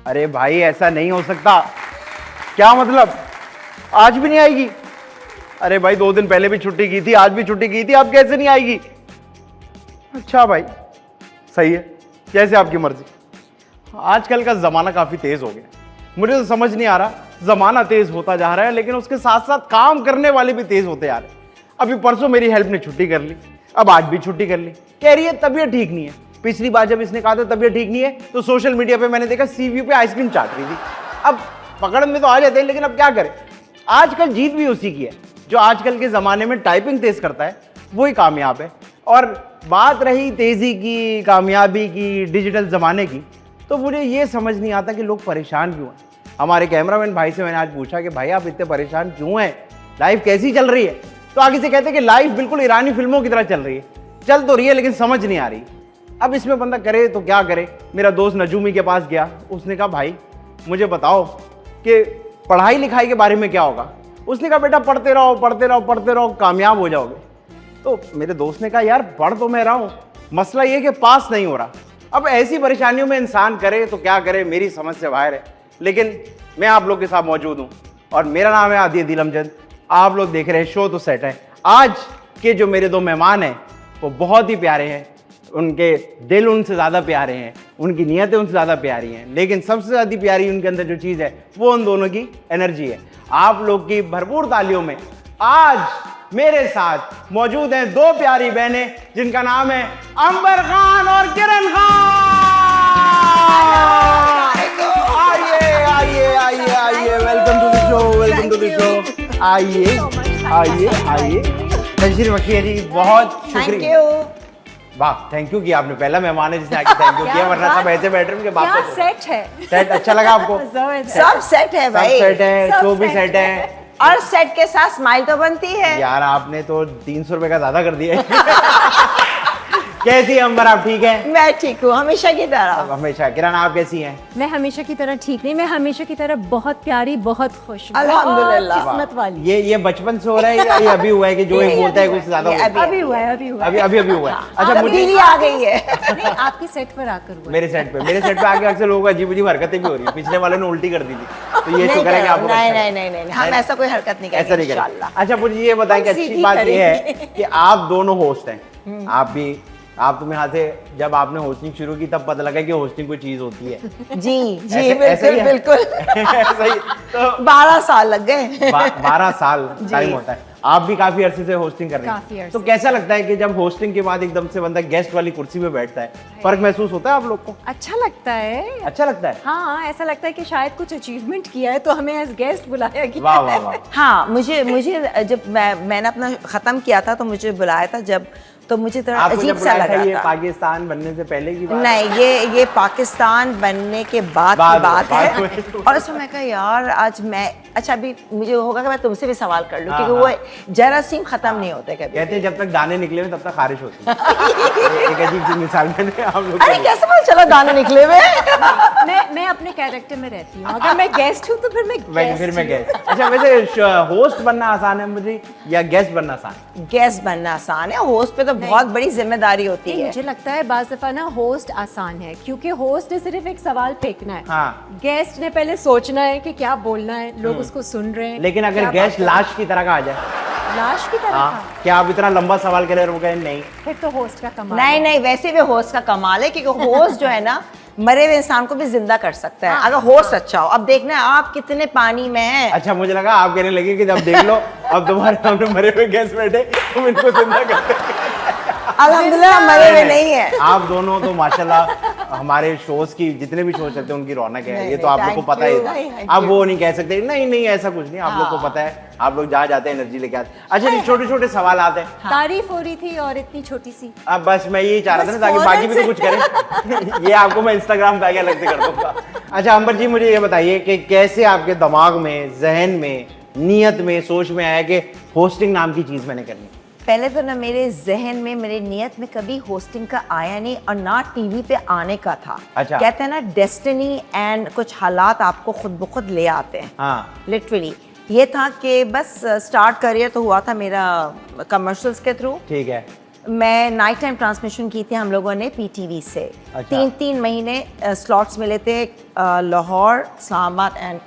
अरे भाई ऐसा नहीं हो सकता। क्या मतलब, आज भी नहीं आएगी? अरे भाई 2 दिन पहले भी छुट्टी की थी, आज भी छुट्टी की थी, अब कैसे नहीं आएगी? अच्छा भाई सही है, जैसे आपकी मर्जी। आजकल का जमाना काफी तेज हो गया, मुझे तो समझ नहीं आ रहा, जमाना तेज होता जा रहा है लेकिन उसके साथ साथ काम करने वाले भी तेज होते जा रहे हैं। अभी परसों मेरी हेल्प ने छुट्टी कर ली, अब आज भी छुट्टी कर ली, कह रही है तबीयत ठीक नहीं है। पिछली बार जब इसने कहा था तबीयत ठीक नहीं है तो सोशल मीडिया पे मैंने देखा सीव्यू पे आइसक्रीम चाट रही थी। अब पकड़ में तो आ जाते हैं लेकिन अब क्या करें, आजकल जीत भी उसी की है। जो आजकल के ज़माने में टाइपिंग तेज करता है वही कामयाब है। और बात रही तेज़ी की, कामयाबी की, डिजिटल ज़माने की, तो मुझे ये समझ नहीं आता कि लोग परेशान क्यों हैं। हमारे कैमरामैन भाई से मैंने आज पूछा कि भाई आप इतने परेशान क्यों हैं, लाइफ कैसी चल रही है? तो आगे से कहते हैं कि लाइफ बिल्कुल ईरानी फिल्मों की तरह चल रही है। चल तो रही है लेकिन समझ नहीं आ रही। अब इसमें बंदा करे तो क्या करे। मेरा दोस्त नजूमी के पास गया, उसने कहा भाई मुझे बताओ कि पढ़ाई लिखाई के बारे में क्या होगा। उसने कहा बेटा पढ़ते रहो पढ़ते रहो पढ़ते रहो, कामयाब हो जाओगे। तो मेरे दोस्त ने कहा यार पढ़ तो मैं रहा हूँ, मसला ये कि पास नहीं हो रहा। अब ऐसी परेशानियों में इंसान करे तो क्या करे, मेरी समझ से बाहर है। लेकिन मैं आप लोग के साथ मौजूद हूँ और मेरा नाम है आदि दिल अमजद। आप लोग देख रहे हैं शो तो सेट है। आज के जो मेरे 2 मेहमान हैं वो बहुत ही प्यारे हैं, उनके दिल उनसे ज़्यादा प्यारे हैं, उनकी नीयतें उनसे ज़्यादा प्यारी हैं, लेकिन सबसे ज़्यादा प्यारी उनके अंदर जो चीज़ है वो उन दोनों की एनर्जी है। आप लोग की भरपूर तालियों में आज मेरे साथ मौजूद हैं 2 प्यारी बहनें जिनका नाम है अंबर खान और किरण खान। आइए आइए आइए आइए, welcome to the show, welcome to the show. आइए आइए आइए, तशरीफ रखिए जी, बहुत शुक्रिया। वाह, थैंक यू कि आपने, पहला मेहमान है जिसने आके थैंक यू किया, वरना सब ऐसे बैठ रहे हैं कि बाप क्या सेट है। सेट अच्छा लगा आपको? सब सेट है भाई, सब सेट है, शो भी सेट है और सेट के साथ स्माइल तो बनती है। यार आपने तो 300 रुपए का ज्यादा कर दिया है। कैसी है अंबर, आप ठीक है? मैं ठीक हूँ हमेशा की तरह। हमेशा। किरण आप कैसी हैं? मैं हमेशा की तरह ठीक नहीं, मैं हमेशा की तरह बहुत प्यारी, बहुत खुश, अल्हम्दुलिल्लाह। बहुत किस्मत वाली। ये बचपन से हो रहा है या ये अभी हुआ है कि जो एक बोलता है कुछ ज्यादा हुआ है? अभी हुआ है, अभी हुआ है। अभी हुआ है। अच्छा अब दीदी आ गई है। नहीं, आपके सेट पर आकर हुआ है। मेरे सेट पे आके अक्सर लोगों को अजीब अजीब हरकतें भी हो रही है। पिछले वाले ने उल्टी कर दी थी, तो ये शुक्र है कि आपको नहीं हम ऐसा कोई हरकत नहीं ऐसा नहीं करेंगे करेंगे। अच्छा मुझे ये बताएं कि अच्छी सीधी बात ये है करेंगे। कि आप दोनों होस्ट हैं। आप तुम्हें यहाँ से जब आपने होस्टिंग शुरू की तब पता लगा कि होस्टिंग कोई चीज होती है। जी ऐसे ही है? बिल्कुल ऐसा ही तो 12 साल लग गए। 12 साल टाइम होता है। आप भी काफी अरसे से होस्टिंग कर रहे काफी हैं, अरसे तो कैसा लगता है कि जब होस्टिंग के बाद एकदम से बंदा गेस्ट वाली कुर्सी पे बैठता है, फर्क महसूस होता है आप लोग को? अच्छा लगता है। अच्छा लगता है? हाँ, ऐसा लगता है कि शायद कुछ अचीवमेंट किया है तो हमें एज गेस्ट बुलाया गया। वाह वाह वाह। हाँ, मुझे जब मैंने अपना खत्म किया था तो मुझे बुलाया था, जब तो मुझे थोड़ा आपको अजीब जब सा बुलाया था लगा ये था। पाकिस्तान बनने से पहले की बात? नहीं, ये पाकिस्तान बनने के बाद की बात है। और उसमें मैं कहा यार आज मैं, अच्छा अभी मुझे होगा कि मैं तुमसे भी सवाल कर लूं, क्योंकि वो जरासीम खत्म नहीं होते कभी। कहते हैं जब तक दाने निकले हुए तब तक खारिश होती है। एक अजीब सी मिसाल मैंने आप लोग अरे कैसे पता चला दाने निकले हुए? मैं अपने कैरेक्टर में रहती हूँ। अगर मैं गेस्ट हूँ तो फिर मैं गेस्ट। अच्छा वैसे होस्ट बनना आसान है मुझे या गेस्ट बनना आसान है? गेस्ट बनना आसान है, होस्ट पे तो बहुत बड़ी जिम्मेदारी होती है। मुझे लगता है बाज़ दफा ना होस्ट आसान है, क्योंकि होस्ट ने सिर्फ एक सवाल फेंकना है। हाँ। गेस्ट ने पहले सोचना है कि क्या बोलना है, लोग उसको सुन रहे हैं। लेकिन अगर क्या गेस्ट बात लाश की तरह का आ जाए, लाश की तरह हाँ, का, क्या आप इतना लंबा सवाल करें और वो कहें नहीं? फिर तो होस्ट का कमाल नहीं है। नहीं, वैसे भी होस्ट का कमाल है, क्योंकि होस्ट जो है ना मरे हुए इंसान को भी जिंदा कर सकता है। अगर होस्ट अच्छा हो। अब देखना आप कितने पानी में हैं। अच्छा मुझे लगा आप कहने लगे कि जब देख लो अब तुम्हारे सामने मरे हुए गेस्ट बैठे तुम इनको जिंदा करते। अल्हम्दुलिल्लाह मरे हुए नहीं है। आप दोनों तो माशाल्लाह हमारे शोज की जितने भी शो चलते हैं उनकी रौनक है। ये तो आप लोग को पता ही है। आप वो नहीं कह सकते नहीं ऐसा कुछ नहीं, आप लोग को पता है। आप लोग जहाँ जाते हैं एनर्जी लेके आते हैं। अच्छा छोटे छोटे सवाल आते हैं। तारीफ हो रही थी और इतनी छोटी सी। अब बस मैं यही चाह रहा था ना ताकि बाकी भी तो कुछ करें। ये आपको मैं इंस्टाग्राम पे आगे अलग से कर दूंगा। अच्छा अंबर जी मुझे ये बताइए कि कैसे आपके दिमाग में, जहन में, नीयत में, सोच में आया कि होस्टिंग नाम की चीज मैंने करनी? पहले तो ना मेरे जहन में, मेरे नियत में कभी होस्टिंग का आया नहीं और ना टीवी पे आने का था। अच्छा। कहते हैं ना डेस्टिनी एंड कुछ हालात आपको खुद ब खुद ले आते हैं। हाँ। लिटरली ये था कि बस स्टार्ट करियर तो हुआ था मेरा कमर्शियल्स के थ्रू। ठीक है। मैं नाइट टाइम ट्रांसमिशन की थी हम लोगों ने पीटीवी से। अच्छा। 3 महीने स्लॉट्स मिले थे लाहौर, इस्लामाबाद एंड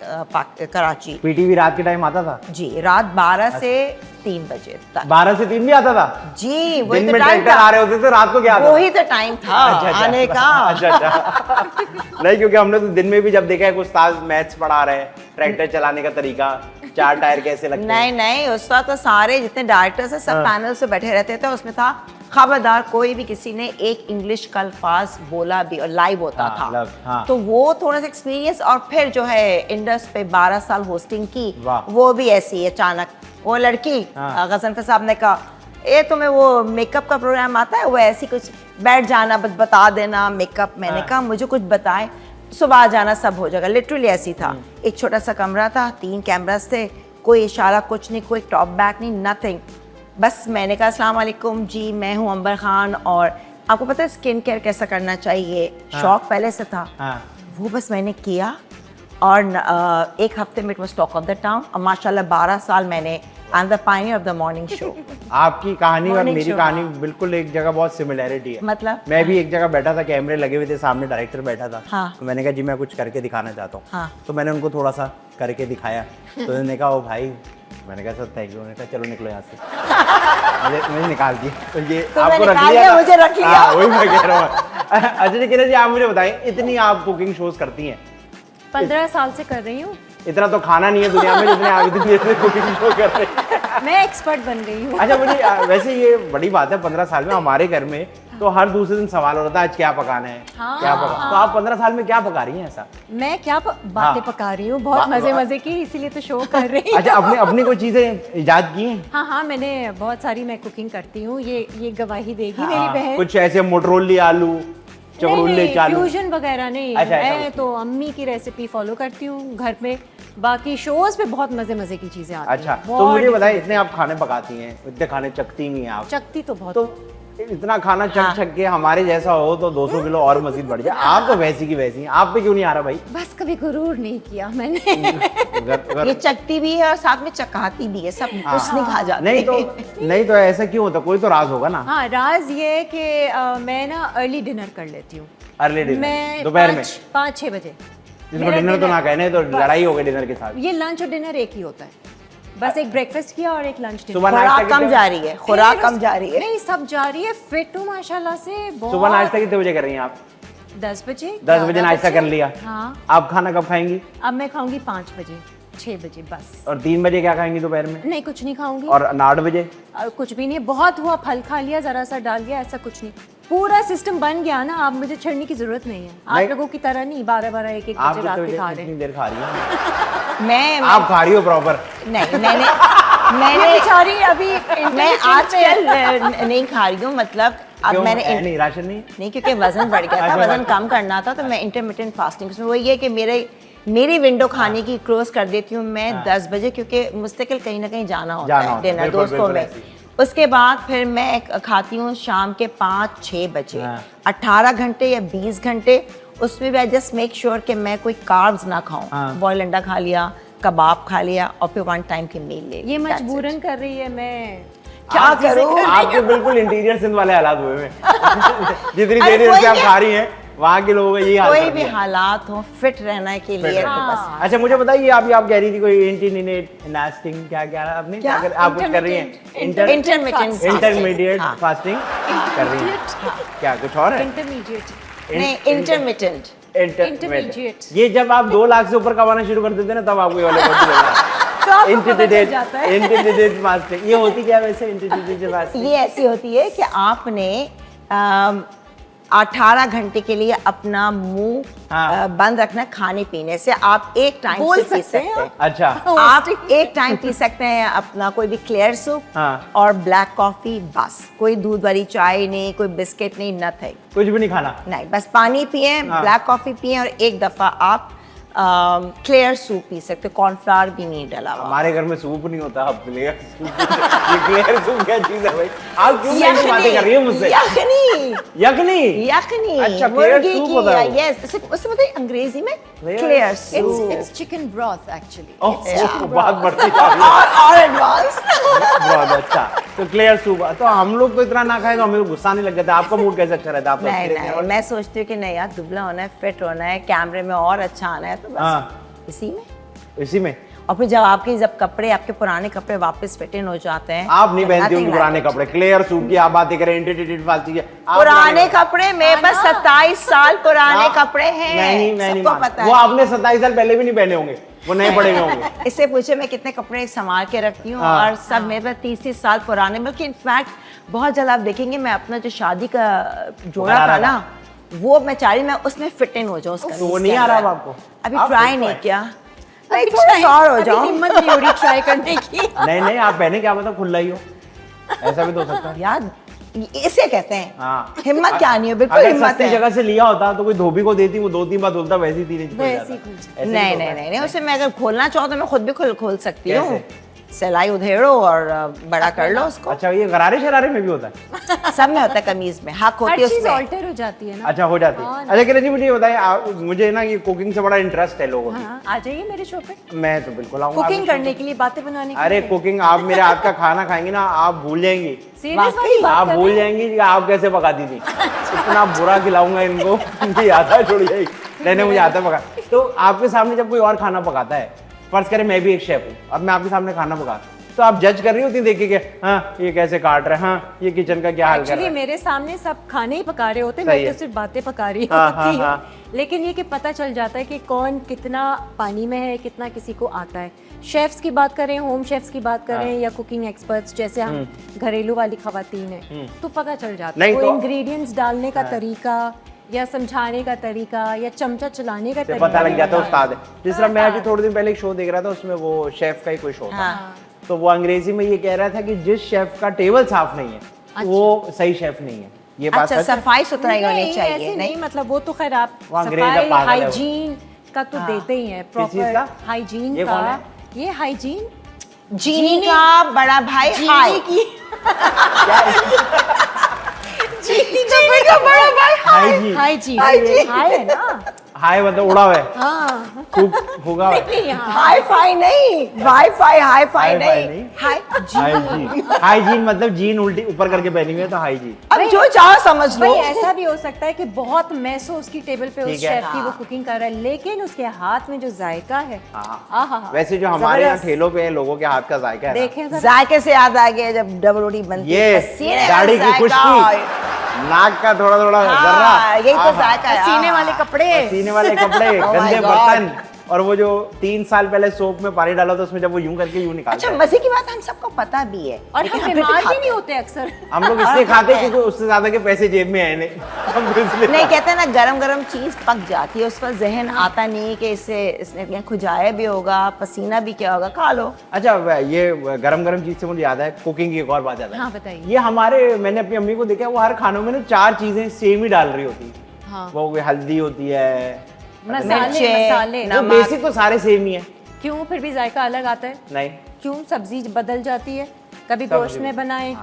कराची। पीटीवी रात के टाइम आता था? जी, रात 12 से 3 बजे तक। 12 से 3 भी आता था? जी, वही दिन तो में टाइम ट्रैक्टर आ था, रहे होते थे, रात को क्या आता था? वही तो टाइम था आने का। अच्छा। नहीं, क्योंकि हमने तो दिन में भी जब देखा है कुछ उस्ताद मैथ्स पढ़ा रहे हैं, ट्रैक्टर चलाने का तरीका, 4 टायर कैसे लगते हैं। नहीं, उस वक्त तो सारे जितने डायरेक्टर्स हैं सब पैनल से बैठे रहते थे। उसमें था खबरदार कोई भी किसी ने एक इंग्लिश का अल्फाज बोला भी, और लाइव होता था। हाँ। तो वो थोड़ा सा एक्सपीरियंस, और फिर जो है इंडस पे 12 साल होस्टिंग की, वाह। वो भी ऐसी अचानक वो लड़की गजनफर साहब ने कहा, ए तुम्हें वो मेकअप का प्रोग्राम आता है, वो ऐसी कुछ बैठ जाना, बस बता देना मेकअप। मैंने कहा मुझे कुछ बताएं, सुबह आ जाना, सब हो जाएगा। लिटरली ऐसी था। एक छोटा सा कमरा था, 3 कैमरास थे, कोई इशारा कुछ नहीं, कोई टॉप बैक नहीं, नथिंग। बस मैंने कहा अस्सलाम वालेकुम जी, मैं हूँ अंबर खान, और आपको पता है स्किन केयर कैसा करना चाहिए, शौक पहले से था। वो बस मैंने किया, और 1 हफ्ते में it was talk of the town, और माशाल्लाह 12 साल मैंने I am the Pioneer of the morning show. आपकी कहानी और Morning मेरी show, कहानी बिल्कुल एक जगह बहुत सिमिलैरिटी है। मतलब? मैं भी एक जगह बैठा था, कैमरे लगे हुए थे, सामने डायरेक्टर बैठा था। हाँ। तो मैंने कहा जी मैं कुछ करके दिखाना चाहता हूँ। हाँ। तो मैंने उनको थोड़ा सा करके दिखाया। तो उन्होंने कहा ओ भाई, मैंने कहा सर थैंक यू। उन्होंने कहा चलो निकलो यहाँ से। मुझे निकाल दिया। तो ये तो आपको मैं रख निकाल लिया दिया, था? मुझे रख लिया। हाँ, वही मैं कह रहा हूँ। अच्छा जी, किरण जी आप मुझे बताएं, इतनी आप कुकिंग शोज करती हैं, 15 साल से कर रही हूँ। इतना तो खाना नहीं है दुनिया में जितने आप इतनी कुकिंग शो कर रहे हैं। मैं एक्सपर्ट बन गई हूँ। अच्छा, मुझे वैसे ये बड़ी बात है, 15 साल में हमारे घर में तो हर दूसरे दिन सवाल हो रहा था आज क्या पकाना है। हाँ, क्या पका। तो आप 15 साल में क्या पका रही हैं ऐसा? मैं क्या बातें पका रही हूँ, बहुत मजे की, इसीलिए तो शो कर रही हूँ। अच्छा, अपनी कोई चीजें इजाद की हैं? हाँ, मैंने बहुत सारी मैं कुकिंग करती हूँ, ये गवाही देगी मेरी बहन। कुछ ऐसे मोटरोली आलू, चवरुल्ले चालू, फ्यूजन वगैरह नहीं। अच्छा, मैं तो अम्मी की रेसिपी फॉलो करती हूँ घर में, बाकी शोज पे बहुत मजे की चीजें आती हैं। अच्छा, तो मुझे बताइए, इतने आप खाने पकाती हैं, इतने खाने चखती नहीं हैं आप? चखती तो बहुत। तो इतना खाना चख के हमारे जैसा हो तो 200 किलो और मजीद बढ़ जाए। आप तो वैसी की वैसी हैं, आप पे क्यों नहीं आ रहा भाई? बस कभी गुरूर नहीं किया मैंने। ये चखती भी है और साथ में चकाती भी है, सब कुछ नहीं खा जाते। नहीं तो ऐसा क्यों होता? कोई तो राज होगा ना। हाँ, राज ये है कि मैं ना अर्ली डिनर कर लेती हूँ। अर्ली डिनर मैं दोपहर में 5-6 बजे। जिसको डिनर तो ना कहने, तो लड़ाई हो गई डिनर के साथ। ये लंच और डिनर एक ही होता है, बस एक ब्रेकफास्ट किया और एक लंच डिनर। सुबह नाश्ता खुराक कम जा रही है, खुराक कम जा रही है। नहीं, सब जा रही है, फिट हूँ माशाल्लाह से बहुत। सुबह नाश्ता कितने बजे कर रही हैं आप? 10 बजे। 10 बजे नाश्ता कर लिया। हाँ। आप खाना कब खाएंगी? अब मैं खाऊंगी 5 बजे 6 बजे बस। और 3 बजे क्या खाएंगी दोपहर में? नहीं, कुछ नहीं खाऊंगी। और 8 बजे? कुछ भी नहीं, बहुत हुआ फल खा लिया, जरा सा डाल दिया, ऐसा कुछ नहीं। पूरा सिस्टम बन गया ना, अब मुझे छड़ने की जरूरत नहीं है। आप लोगों की तरह नहीं 12-12 1-1 आप बजे रात के खा रहे कितनी हैं। देर खा रही हैं? मैं आप खा रही हो प्रॉपर? नहीं, ये बेचारी अभी मैं आजकल नहीं खा रही हूँ, मतलब अब क्यों? मैंने नहीं, राशन नहीं? क्योंकि वजन बढ़ गया था, अच्छा, वजन कम करना था, तो मैं इंटरमिटेंट फास्टिंग, उसमें वही है कि मेरी विंडो खाने की क्लोज कर देती हूँ मैं 10 बजे, क्योंकि मुस्तकिल कहीं ना कहीं जाना होता है डिनर बिल्कुल, दोस्तों बिल्कुल में। ऐसे ही। उसके बाद फिर मैं खाती हूँ शाम के 5-6 बजे। 18 घंटे या 20 घंटे, उसमें भी आई जस्ट मेक श्योर कि मैं कोई कार्ब्स ना खाऊं। बॉयल अंडा खा लिया, कबाब खा लिया, और फिर 1 टाइम की मील ले ली। ये मजबूरन कर रही है, मैं क्या करूं? आपके बिल्कुल इंटीरियर सिंध वाले हालात हुए हैं। जितनी अरे देर कोई से आप क्या? खा रही हैं, वहाँ के लोगों का यही हाल कोई कर भी दिया। हालात हो, फिट रहने के लिए तो बस। अच्छा, मुझे बताइए, आप कह रही थी कोई इंटरमिटेंट क्या आपने क्या? आप कुछ कर रही हैं? इंटरमीडिएट फास्टिंग कर रही हैं? क्या कुछ और है? इंटरमीडिएट नहीं, इंटरमिटेंट। Intermediate। ये जब आप 2 लाख से ऊपर कमाना शुरू कर देते हैं ना, तब आपको ये वाले वर्ड तो आपको पता चल जाता है। इंटरमीडिएट फास्टिंग ये होती क्या वैसे? इंटरमीडिएट फास्टिंग ये ऐसी होती है कि आपने 18 घंटे के लिए अपना मुंह बंद रखना है खाने पीने से। आप एक टाइम बोल से पी सकते हैं। सकते हैं। अच्छा, आप एक टाइम पी सकते हैं अपना कोई भी क्लियर सूप और ब्लैक कॉफी, बस। कोई दूध वाली चाय नहीं, कोई बिस्किट नहीं, नथिंग, कुछ भी नहीं खाना? नहीं, बस पानी पिए, ब्लैक कॉफी पिए, और एक दफा आप क्लियर सूप पी सकते हो, कॉर्नफ्लावर भी नहीं डला हुआ। हमारे घर में सूप नहीं होता, अब क्लियर सूप ये क्लियर सूप क्या चीज है भाई? आप क्यों ऐसी बातें कर रही हो मुझसे? यखनी यखनी यखनी अच्छा, clear मुर्गी soup की, होता है वो। यस, उसे बताइए अंग्रेजी में Clear clear soup। Soup. It's chicken broth actually. Oh It's chicken बहुत broth. बढ़ती जा रही है। और एडवांस। बहुत अच्छा। तो क्लियर सूप, तो हम लोग तो इतना ना खाए तो हमें तो गुस्सा नहीं लग जाता। आपका मूड कैसे अच्छा रहता है? आप तो नहीं अच्छे रहते हैं। नहीं, मैं सोचती हूँ कि नहीं यार, दुबला होना है, फिट होना है, कैमरे में और अच्छा आना है, तो बस हाँ। इसी में। इसी में और फिर जब कपड़े, आपके पुराने कपड़े वापस फिट इन हो जाते हैं, आप नहीं पहनती nothing उनके पुराने like it। कपड़े। क्लियर सूप की आप बातें करें, इंटेटेटेड फालतू की। आप पुराने कपड़े, मेरे पास 27 साल पुराने हाँ, कपड़े हैं, मैं नहीं सबको मानता। पता वो है। आपने 27 साल पहले भी नहीं पहने होंगे, वो नए पड़े हुए होंगे। इससे पूछे मैं कितने कपड़े संभाल के रखती हूँ, हाँ। और सब मेरे पास 30 साल पुराने, बल्कि इनफैक्ट बहुत जल्द आप देखेंगे मैं अपना जो शादी का जोड़ा बना था रहा ना, वो मैं चाह रही मैं उसमें फिट इन हो जाऊँ। तो वो नहीं आ रहा अब आपको? अभी आप ट्राई फिट नहीं हैं। किया, मैं अभी थोड़ा सा और हो अभी जाऊँ। हिम्मत नहीं हो रही ट्राई करने की। नहीं नहीं, आप पहने क्या पता खुला ही हो, ऐसा भी तो हो सकता है। यार इसे कहते हैं हाँ। हिम्मत, क्या नहीं है, बिल्कुल अगर हिम्मत सस्ती है। जगह से लिया होता तो कोई धोबी को देती, वो 2-3 बार धुलता, वैसे ही 3 इंच वैसे ही खुल जाता। ऐसे भी नहीं तो नहीं होता है। नहीं, उसे मैं अगर खोलना चाहूँ तो मैं खुद भी खोल सकती हूँ। कैसे? सिलाई उधेड़ो और बड़ा कर लो उसको। अच्छा, ये गरारे शरारे में भी होता है? सब में होता है, कमीज में हक हर होती है चीज उसमें। ऑल्टर हो जाती है ना। अच्छा, हो जाती है। हाँ। अच्छा किरण जी, मुझे ये बताइए, मुझे ना ये कुकिंग से बड़ा इंटरेस्ट है लोगों हाँ, आ जाइए मेरे शो पे को। मैं तो बिल्कुल आऊंगा कुकिंग आपके करने के लिए, बातें बनाने के अरे लिए। कुकिंग, आप मेरे हाथ का खाना खाएंगी ना, आप भूल जाएंगी। सीरियस वाली बात आप कर भूल रहे हैं? जाएंगी कि आप कैसे पकाती थी। इतना बुरा खिलाऊंगा इनको, मुझे आता है, छोड़ जाएगी। नहीं नहीं, मुझे आता है पका। तो आपके सामने जब कोई और खाना पकाता है, फर्ज करें मैं भी एक शेफ हूँ, अब मैं आपके सामने खाना पका, तो आप जज कर रही होती देखिए कि हाँ ये कैसे काट रहे हैं, हाँ ये किचन का क्या हाल कर रहा एक्चुअली है। मेरे सामने सब खाने ही पका रहे होते, सही मैं है। तो सिर्फ बातें पका रही हाँ, होती हाँ, हूँ। हाँ। लेकिन ये कि पता चल जाता है कि कौन कितना पानी में है, कितना किसी को आता है। शेफ्स की बात करें, होम शेफ्स की बात करें, हाँ। या कुकिंग एक्सपर्ट्स जैसे हम घरेलू वाली खवातीन हैं, तो पता चल जाता है नहीं वो तो- इंग्रेडिएंट्स डालने का तरीका, या समझाने का तरीका, या चमचा चलाने का से तरीका पता लग जाता है हाँ। उस्ताद है। जिस तरह मैं अभी थोड़े दिन पहले एक शो देख रहा था, उसमें वो शेफ का ही कोई शो था, हाँ। तो वो अंग्रेजी में ये कह रहा था कि जिस शेफ का टेबल साफ नहीं है वो सही शेफ नहीं है। ये बात अच्छा, सच है? सफाई सुथराई होनी नहीं, चाहिए। ऐसे नहीं नहीं, मतलब वो तो खैर आप वो अंग्रेज सफाई का पागल है वो। हाइजीन का तो देते ही हैं, चीज़ प्रॉपर का? हाइजीन ये कौन का। है? ये हाइजीन जीनी का बड़ा भाई हाय। की जीनी का बड़ा भाई हाइजीन। Hygiene hygiene. हाय है ना। हाय मतलब उड़ा हुआ है, हाँ खूब होगा हुआ है। नहीं, हाँ। हाई फाई नहीं, wi fi, hi fi hi-fi नहीं, नहीं। हाई हाइजीन, हाइजीन मतलब जीन उल्टी ऊपर करके पहनी हुई है तो हाइजीन। अब जो चाहो समझ लो। भाई ऐसा भी हो सकता है कि बहुत मैसो उसकी टेबल पे उस ठीक है। शेफ की वो कुकिंग कर रहा है, लेकिन उसके हाथ में जो जायका है, हाँ। आहा, वैसे जो हमारे यहाँ जबरदस्त। ठेलों पे लोगों के हाथ का जायका है ना, देखें जरा। जायके से याद आ गया जब डबल रोटी बनती ये है, पसीने का दाढ़ी की जायका। खुशकी, नाक का थोड़ा थोड़ा हाँ, जर्रा, यही तो आहा। जायका है। पसीने वाले आहा। कपड़े, पसीने वाले कपड़े, Oh my गंदे God। बर्तन, और वो जो 3 साल पहले सोप में पानी डाला था उसमें जब वो यूं करके यूं निकालते अच्छा, हैं। मजे की बात हम सबको पता भी है, और लेकिन हम फिर भी बीमार भी खाते नहीं हैं। होते अक्सर। हम लोग इसलिए खाते हैं क्योंकि उससे ज्यादा के पैसे जेब में है नहीं, हम तो इसलिए नहीं, कहते हैं ना गरम गरम चीज पक जाती है, उस पर जहन आता नहीं कि इसने खुजाया भी होगा, पसीना भी क्या होगा, खा लो। अच्छा, ये गरम गरम चीज से मुझे याद है, कुकिंग की एक और बात याद है। हाँ, बताइए। ये हमारे, मैंने अपनी अम्मी को देखा, वो हर खानों में ना 4 चीजें सेम ही डाल रही होती है। हाँ। वो कोई हल्दी होती है, मसाले मिर्चे, मसाले वो नमक। बेसिक तो सारे सेम ही है। क्यों फिर भी जायका अलग आता है? नहीं, क्यों सब्जी बदल जाती है? कभी सब्जी गोश्त में बनाए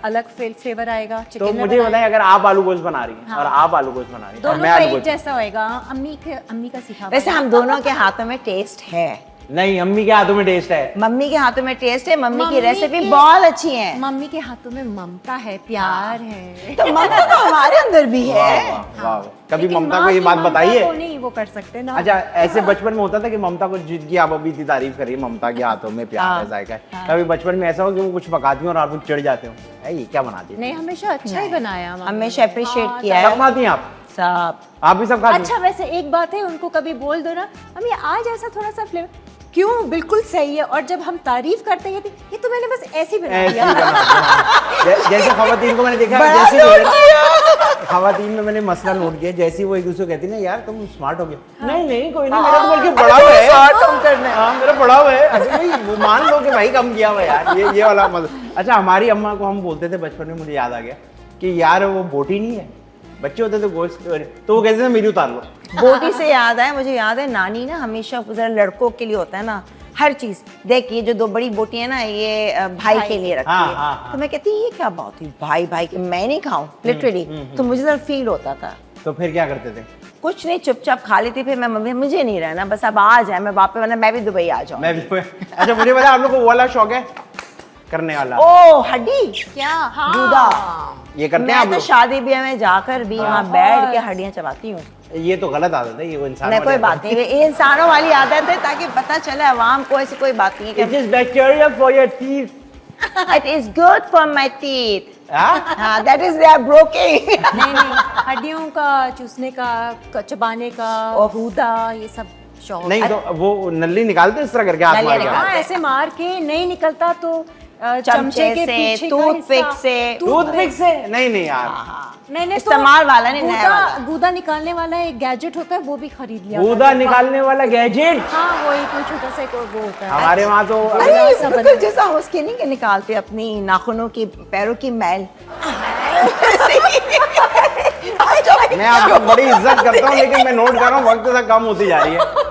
अलग फ्लेवर आएगा, तो चिकन में मुझे बनाए बताएं, अगर आप आलू गोश्त बना रही हैं हाँ। और आप आलू गोश्त बना रही हैं और दोनों मैं का आलू एक गोश्त, जैसा होएगा। अम्मी का सीखा वैसे हुआ हम दोनों के हाथों में टेस्ट है, नहीं, अम्मी के हाथों में टेस्ट है। मम्मी के हाथों में टेस्ट है, मम्मी की मम्मी रेसिपी के- बहुत अच्छी है। मम्मी के हाथों में ममता है, प्यार है। तो मम्मी तो हमारे अंदर भी वाह, है। वाह, वाह। कभी लेकिन ममता माँ को ये की बात ममता बताइए? को नहीं वो कर सकते ना। अच्छा, ऐसे बचपन में होता था कि ममता को, जिनकी आप अभी इतनी तारीफ कर रही है, ममता के हाथों में प्यार हाँ। है, जायका है, कभी बचपन में ऐसा हो कि वो कुछ पकाती हो और आप लोग चिढ़ जाते हो, ये क्या बनाती है? नहीं, हमेशा अच्छा ही बनाया मम्मी हमेशा ने। appreciate हाँ, किया है। सब खाती हैं आप? सब। आप भी सब खाती हैं? अच्छा, वैसे एक बात है, उनको कभी बोल दो ना, मम्मी आज ऐसा थोड़ा सा फ्लेवर, क्यों, बिल्कुल सही है। और जब हम तारीफ करते हैं, ये तो मैंने बस ऐसे ही बना ऐसे दिया। ही बना दिया। जैसे खवातीन को मैंने देखा, बड़ा जैसे नोट किया। खवातीन में मैंने मसला नोट किया, जैसे ही वो एक दूसरे को कहती ना, यार तुम स्मार्ट हो गए, नहीं नहीं कोई नहीं, मेरा तो बल्कि बड़ा हुआ है, short कम करना है। हाँ मेरा बड़ा हुआ है, अरे भाई वो मान लो कि भाई कम किया हुआ है यार, ये वाला मजा। अच्छा, हमारी अम्मा को हम बोलते थे बचपन में, मुझे याद आ गया कि यार वो बोटी नहीं है, बच्चे होते तो गोश्त तो वो कहते थे मेरी उतार लो। बोटी से याद है, मुझे याद है नानी ना हमेशा जरा लड़कों के लिए होता है ना हर चीज। देख ये जो 2 बड़ी बोटी है ना ये भाई के लिए रखती हाँ, है। हाँ, तो मैं कहती ये क्या बात हुई भाई के, मैं नहीं खाऊं लिटरली। तो मुझे जरा फील होता था। तो फिर क्या करते थे? कुछ नहीं, चुपचाप खा लेती। फिर मैं मम्मी मुझे नहीं रहना, बस अब आ जाए मैं वापस, वरना मैं भी दुबई आ जाऊँ। मैं भी अच्छा मुझे पता आप लोग को वो वाला शौक है करने वाला। ओ हड्डी क्या? हाँ। ये करते हैं मैं आप तो लोग? शादी ब्याह में जाकर भी वहाँ बैठ के हड्डियाँ चबाती हूँ। ये तो गलत आदत है, ये वो इंसान नहीं वाली कोई आदत बात नहीं, ये इंसानों वाली आदत है ताकि पता चले अवाम को ऐसी कोई बात नहीं है It is bacteria for your teeth. कि it is good for my teeth. हाँ? हाँ that is they are broking. नहीं हड्डियों का चूसने का, चबाने का, गूदा, ये सब शौक। नहीं तो वो नली निकालते इस तरह करके हाथ नली मार के। निकाल- हाँ ऐसे मार के नहीं निकलता तो चमचे चमचे के से, पीछे का टूथपिक हिस्सा- से। टूथपिक से? नहीं यार, मैंने तो इस्तेमाल वाला नहीं, नया वाला। गूदा निकालने वाला एक गैजेट होता है वो भी खरीद लिया। गूदा निकालने वाला गैजेट हाँ वो एक कोई छोटा सा एक वो होता है। हमारे वहाँ तो अरे ऐसा बिल्कुल बना। जैसा उसके नहीं के निकालते अपनी नाखूनों की, पैरों की मैल। मैं आपको बड़ी इज्जत करता हूँ लेकिन मैं नोट कर रहा हूँ वक्त से कम होती जा रही है।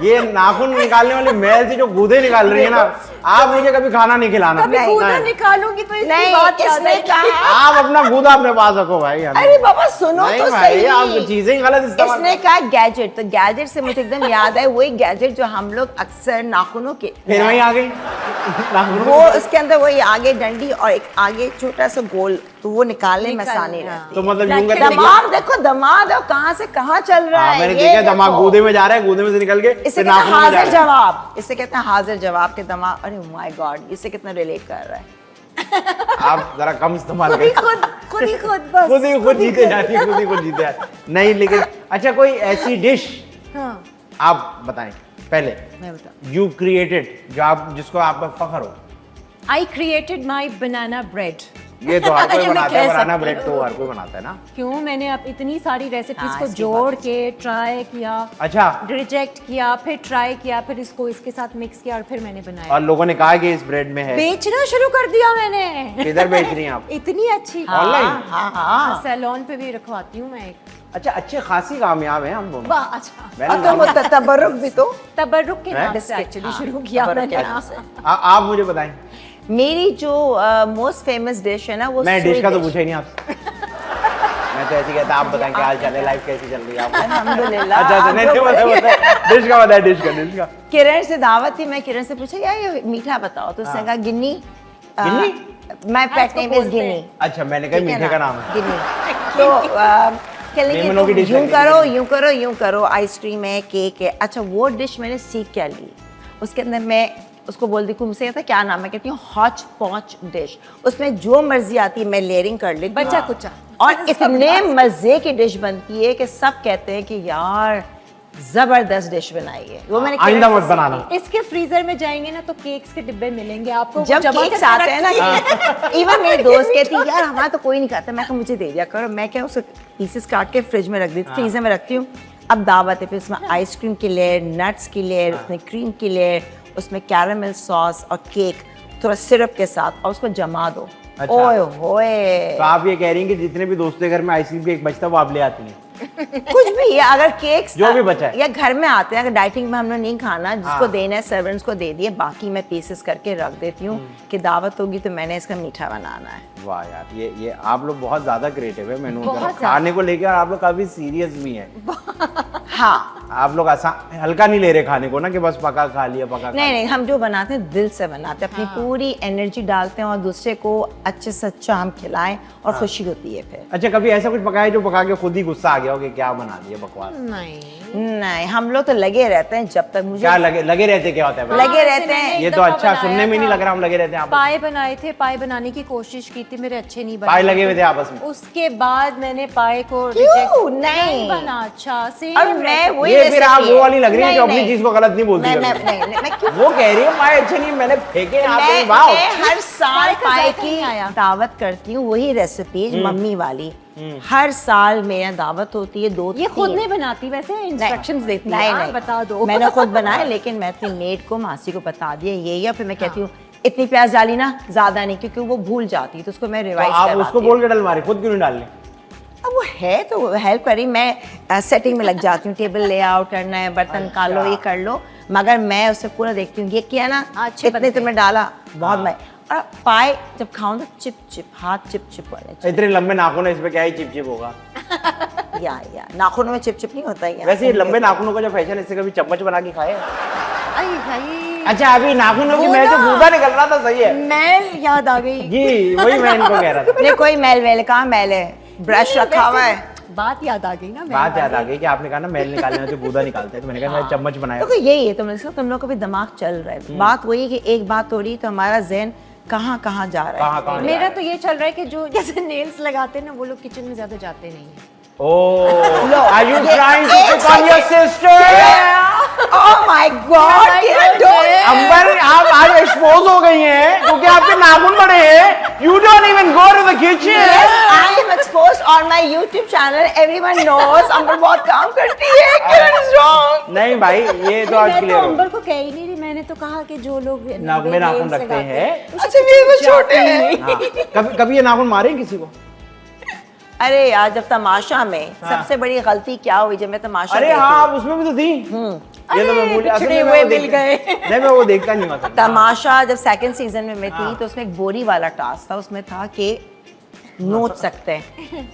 ये नाखून निकालने वाली मैल से जो गूदे निकाल रही है ना, आप मुझे कभी खाना नहीं खिलाना। कभी नहीं, गूदा नहीं। निकालूंगी तो इसकी नहीं, बात याद किसने आएगी। कहा? आप अपना गूदा अपने पास रखो भाई। अरे बाबा सुनो नहीं तो भाई, सही। आप चीजें ही गलत इस्तेमाल इसने कहा गैजेट, तो गैजेट से मुझे एकदम याद है वही गैजेट जो हम लोग अक्सर नाखूनों के, फिर वहीं आ गई वो उसके अंदर वही आगे डंडी और एक आगे छोटा सा गोल, तो वो निकालने में आसानी रहती तो है। मतलब यूं Black करके दिमाग देखो, दिमाग है कहाँ से कहाँ चल रहा हाँ, है। मैंने ये देखा दिमाग देखो। गूदे में जा रहा है, गूदे में से निकल के इसे फिर कहते हैं नाखून में जा हाजिर रहा है। जवाब, इसे कहते हैं हाजिर जवाब के दिमाग। अरे माय गॉड, इससे कितना रिलेट कर रहा है। आप जरा कम इस्तेमाल खुद ही करें। खुद ही खुद बस खुद जीते जाती है, खुद ही खुद जीते जाती है। नहीं लेकिन अच्छा कोई ऐसी डिश हाँ आप बताएं पहले, मैं बता। यू क्रिएटेड, जो आप जिसको आप पर फख्र हो। I created my banana bread. ये तो हर कोई ये मैं बनाता है, कह बनाना सकती ब्रेड हूँ। तो हर कोई बनाता है ना। क्यों, मैंने अब इतनी सारी रेसिपीज हाँ, को इसकी जोड़ के ट्राई किया, अच्छा, रिजेक्ट किया, फिर ट्राई किया, फिर इसको इसके साथ मिक्स किया और फिर मैंने बनाया। और लोगों ने कहा कि इस ब्रेड में है। बेचना शुरू कर दिया मैंने। किधर बेच रही हैं आप? इतनी अच्छी ऑनलाइन? हाँ हाँ। सैलून पे भी रखवाती हूँ मैं एक। अच्छा, अच्छे खासी कामयाब हैं हम दोनों। वाह अच्छा। मैंने और तुम नाम- तबर्रुक भी तो। तबर्रुक के नाम से बिस्किट, एक्चुअली हाँ, शुरू किया तबर्रुक मैंने के नाम नाम से। आप मुझे बताएं। मेरी जो मोस्ट फेमस डिश है ना वो मैं डिश सोई का तो dish। पूछा ही नहीं आपसे। मैं तो ऐसे ही कहता, आप बताएं क्या हाल चाल है, लाइफ कैसी चल रही है आपकी? अल्हम्दुलिल्लाह। अच्छा आप नहीं जो नहीं, बताइए। बताएं डिश का, बताएं डिश का। किरण से दावत थी, मैं किरण से पूछा यार ये मीठा बताओ, तो उसने कहा गिन्नी। गिन्नी? माय पेट इसको नेम इज बोलते हैं। गिन्नी। अच्छा, मैंने कहा ठीक है मीठे का ना? नाम है। गिन्नी। तो कहने लगे मेमनों की तुम dish यूं लगी करो थी। यूं करो यूं करो, आइसक्रीम है, केक है। अच्छा वो डिश मैंने सीख क्या ली, उसके अंदर मैं उसको बोल दी, मुझसे कहता क्या नाम है, कहती हूँ हॉच पॉच डिश। उसमें जो मर्जी आती है मैं लेयरिंग कर लेती हूँ। बच्चा कुचा। और इतने मजे की डिश बनती है कि सब कहते हैं कि यार जबरदस्त डिश बनाई है। वो मैंने आइंदा किरण मत से बनाना। सीखी। इसके फ्रीजर में जाएंगे ना तो केक्स के डिब्बे मिलेंगे आपको। जब जमा केक्स करके आते हैं ना, रखिए। इवन मेरी दोस्त कहती है यार हमारा तो कोई नहीं खाता। मैं कहा मुझे दे दिया करो। मैं क्या उसे पीसेस काट के फ्रिज में रख देती, फ्रीजर में रखती हूँ। अब दावत है, फिर उसमें आइसक्रीम की लेयर, नट्स की लेयर, उसमें क्रीम की लेयर, उसमें कैरामल सॉस और केक थोड़ा सिरप के साथ, और उसको जमा दो। अच्छा। ओए होए, तो आप ये कह रही हैं कि जितने भी दोस्तों के घर में आइसक्रीम केक बचता है वो आप ले आती हैं? कुछ भी है, अगर केक्स जो भी बचा है। या घर में आते हैं, अगर डाइटिंग में हम लोग नहीं खाना, जिसको हाँ। देना है सर्वेंट्स को दे दिए, बाकी मैं पीसेस करके रख देती हूँ कि दावत होगी तो मैंने इसका मीठा बनाना है। वाह यार, ये आप लोग बहुत ज्यादा क्रिएटिव है। मैंने बहुत उनका ज्यादा। खाने को लेकर आप लोग काफी सीरियस भी हैं। हाँ आप लोग आसान हल्का नहीं ले रहे खाने को ना, कि बस पका खा लिया, पका खा नहीं लिया। नहीं, हम जो बनाते हैं दिल से बनाते हैं, अपनी पूरी एनर्जी डालते हैं और दूसरे को अच्छे से अच्छा हम खिलाएं और खुशी होती है फिर। अच्छा, कभी ऐसा कुछ पकाया जो पका के खुद ही गुस्सा आ गया हो कि क्या बना दिया बकवास? नहीं नहीं, हम लोग तो लगे रहते हैं जब तक मुझे क्या लगे रहते क्या होता है भाई? लगे रहते हैं। ये तो अच्छा सुनने में नहीं लग रहा हम लगे रहते हैं। आप पाए बनाए थे, पाए बनाने की कोशिश की थी, मेरे अच्छे नहीं बने। पाए लगे हुए थे आपस में? उसके बाद मैंने पाए को क्यों? reject- नहीं। बना। अच्छा सेम और मैं वही ये फिर आप recipe वो है। वाली लग रही है नहीं, जो अपनी नहीं। चीज को गलत नहीं बोलती मैं कभी। मैं क्यों वो कह रही है पाए अच्छे नहीं, मैंने फेंके आप मैं कहीं, वाओ। हर साल पाए का पाए जायका की नहीं आया। दावत करती हूँ, वही रेसिपीज मम्मी वाली। हर साल मेरे यहाँ दावत होती है, 2 ये खुद 3। नहीं बनाती, वैसे इंस्ट्रक्शंस देती है। नहीं हाँ, नहीं, बता दो। मैंने खुद बनाया, लेकिन मैं अपनी मेड को, मासी को बता दिया ये, या फिर मैं कहती हूँ इतनी प्याज डाली ना, ज्यादा नहीं, क्योंकि वो भूल जाती है, तो उसको मैं तो रिवाइज आप उसको बोल के डल मारे, खुद क्यों नहीं डाल रहे? अब वो है तो हेल्प करी, मैं सेटिंग में लग जाती हूँ, टेबल लेआउट करना है, बर्तन निकालो, ये कर लो, मगर मैं उससे पूरा देखती हूँ, ये किया ना, अच्छे इतने तुमने डाला, बहुत मैं, और पाए जब खाऊं तो चिप चिप, हाथ चिप चिप वाले, इतने लंबे नाखून है, इस पे क्या ही चिप होगा। या नाखूनों में चिप चिप नहीं होता है। वैसे ये लंबे नाखूनों का जो फैशन है, इससे कभी चम्मच बना के खाए? अरे भाई, अच्छा, अभी नाखूनों की मैं जो गूदा निकल रहा था, सही है, मैल याद आ गई। जी वही मैं इनको कह रहा था। नहीं कोई मैल वैल, कहाँ मैल है, ब्रश रखा हुआ है। बात याद आ गई ना, बात याद आ गई कि आपने कहा ना मैल निकालने में जो गूदा निकालते हैं, तो मैंने कहा मैं चम्मच बनाया। देखो यही है, तुम लोग का भी दिमाग चल रहा है, बात वही है कि एक बात हो रही तो हमारा जहन कहाँ कहाँ जा रहा है। कहाँ मेरा तो ये चल रहा है कि जो जैसे नेल्स लगाते हैं ना, वो लोग किचन में ज्यादा जाते नहीं है। Oh, are you trying to pick on your sister? Oh my God! अंबर, आप आज एक्सपोज हो गई हैं क्योंकि आपके नाखून बड़े हैं। You don't even go to the kitchen. Yes, I am exposed on my YouTube channel. Everyone knows. अंबर बहुत काम करती है. Kiran is wrong. नहीं भाई, ये तो आज मैं तो क्लियर हो। अंबर को कह ही नहीं रही, मैंने तो कहा कि जो लोग नाक में नाखून nails रखते लगाते हैं। अच्छा ये वो छोटे हैं. हाँ, कभी कभी ये नाखून मारे हैं किसी को? अरे यार, जब तमाशा में सबसे बड़ी गलती क्या हुई, जब मैं तमाशा अरे देखती हाँ, हूँ. आप उसमें भी तो थी। ये तो अरे, मैं भूल, असल बिछड़े में मैं हुए वो मिल देखता- गए. नहीं, मैं वो देखता नहीं हुआ। तमाशा जब सेकंड सीजन में मैं थी तो उसमें एक बोरी वाला टास्क था, उसमें था कि नोच सकते हैं.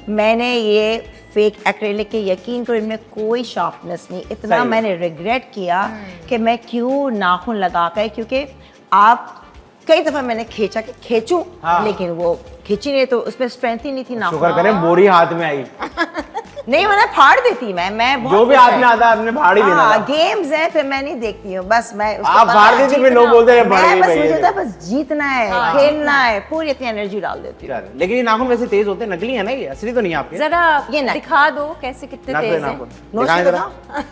मैंने ये फेक एक्रेलिक के, यकीन करो इनमें कोई शार्पनेस नहीं, इतना सही है। मैंने रिग्रेट किया कि मैं क्यों नाखून लगा कर, क्योंकि आप कई दफा मैंने खींचा कि खींचूं, हाँ। लेकिन वो खींची नहीं, तो उसमें स्ट्रेंथ ही नहीं थी नाखून. शुक्र करें बोरी हाथ में आई। नहीं मैंने फाड़ देती, मैं बहुत जो भी खुश हाथ में है. आता है आपने फाड़ ही देना हाँ, था। गेम्स है, फिर मैं नहीं देखती हूँ, बस मैं उसको आप पता फाड़ है, देती, फिर लोग जीतना बोलते हैं होता है. बड़ी मैं बस भैया। मुझे तो बस जीतना है, खेलना है, पूरी अपनी एनर्जी डाल देती हूँ. चल, लेकिन ये नाखून वैसे तेज होते हैं, नकली है ना, ये असली तो नहीं है आपके। जरा ये ना- दिखा दो कैसे कितने नाखून तेज हैं। नाखून नोच दिखाएं के जरा। बताओ.